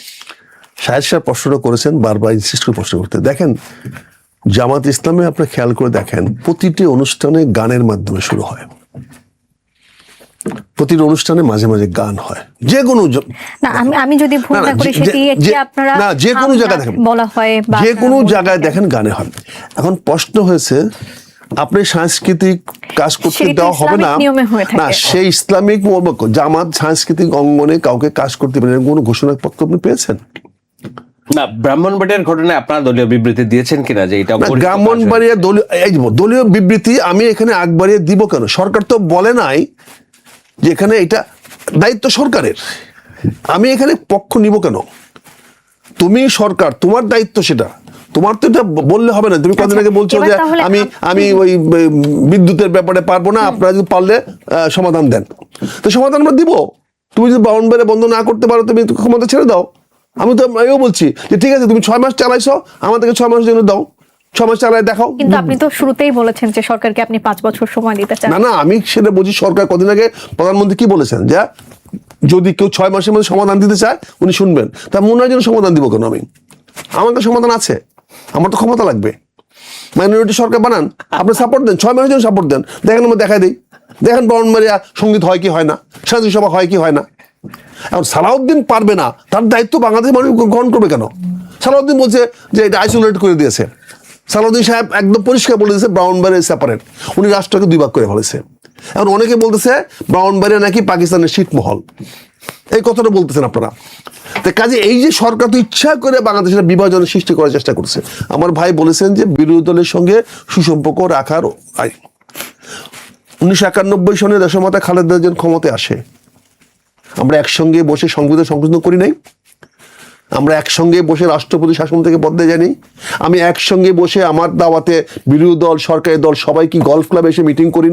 শাহেদ সাহেব প্রশ্নটা করেছেন, বারবার ইনসিস্ট করে প্রশ্ন করতে। দেখেন জামাত ইসলামে আপনি খেয়াল করে দেখেন প্রতিটি অনুষ্ঠানে গানের মাধ্যমে শুরু হয়, প্রতিটি অনুষ্ঠানে মাঝে মাঝে গান হয়, যে কোনো না আমি যদি ভুল না করি সেটি একটি আপনারা না যে কোনো জায়গায় দেখেন বলা হয় বা যে কোনো জায়গায় দেখেন গানে হয়। এখন প্রশ্ন হয়েছে আপনি সাংস্কৃতিক কাজ করতে দেওয়া হবে না, না সেই ইসলামিক জামাত সাংস্কৃতিক অঙ্গনে কাউকে কাজ করতে পারে কোনো ঘোষণাপত্র আপনি পেয়েছেন? না, ব্রাহ্মণবাড়িয়ার ঘটনায় আপনারা দলীয় বিবৃতি দিয়েছেন কিনা যে এটা ব্রাহ্মণবাড়িয়া দলীয় বিবৃতি আমি এখানে আগ বাড়িয়ে দিব কেন? সরকার তো বলে নাই যে এখানে এটা দায়িত্ব সরকারের, আমি এখানে পক্ষ নিব কেন? তুমি সরকার, তোমার দায়িত্ব সেটা, তোমার তো এটা বললে হবে না। তুমি কদিন আগে বলছো যে আমি ওই বিদ্যুতের ব্যাপারে পারবো না, আপনারা যদি পারলে সমাধান দেন, তো সমাধান আমরা দিব। তুমি যদি ব্রাহ্মণবাড়িয়া বন্ধ না করতে পারো তুমি ক্ষমতা ছেড়ে দাও। আমি তো এও বলছি যে ঠিক আছে তুমি 6 মাস চালাইছো, আমাদেরকে 6 মাসের জন্য দাও, 6 মাস চালায় দেখাও। কিন্তু আপনি তো শুরুতেই বলেছেন যে সরকারকে আপনি 5 বছর সময় দিতে চান। না আমি সেটা বলছি, সরকার কদিন আগে প্রধানমন্ত্রী কি বলেছেন যে যদি কেউ 6 মাসের মধ্যে সমাধান দিতে চায় উনি শুনবেন। তা মনে হয় যেন সমাধান দিব কেন? আমার তো সমাধান আছে, আমার তো ক্ষমতা লাগবে। মাইনরিটি সরকার বানান, আপনি সাপোর্ট দেন, 6 মাসের জন্য সাপোর্ট দেন, দেখেন আমরা দেখাই দিই, দেখেন ব্রাহ্মণবাড়িয়া সঙ্গীত হয় কি হয় না, শান্তি সভা হয় কি হয় না। এখন সালাউদ্দিন পারবে না, তার দায়িত্ব বাংলাদেশ মানুষ গ্রহণ করবে কেন? সালাউদ্দিন বলছে যে এটা আইসোলেট করে দিয়েছে। সালাউদ্দিন সাহেব একদম পরিষ্কার বলে দিয়েছে ব্রাহ্মণবাড়িয়া সেপারেট, উনি রাষ্ট্রকে 2 ভাগ করে ফেলেছে। এখন অনেকে বলতেছে ব্রাহ্মণবাড়িয়া নাকি পাকিস্তানের ছিটমহল, এই কথাটা বলতেছেন আপনারা। তো কাজে এই যে সরকার তো ইচ্ছা করে বাংলাদেশের বিভাজনের সৃষ্টি করার চেষ্টা করছে। আমার ভাই বলেছেন যে বিরোধী দলের সঙ্গে সুসম্পর্ক রাখার 1991 সনে দেশমাতা খালেদা জিয়া ক্ষমতায় আসে, আমরা একসঙ্গে বসে সংবিধান সংশোধন করি নাই, আমরা একসঙ্গে বসে রাষ্ট্রপতি শাসন থেকে বদলে যাইনি, আমি একসঙ্গে বসে আমার দাওয়াতে বিরোধী দল সরকারি দল সবাই কি গলফ ক্লাবে এসে মিটিং করি না।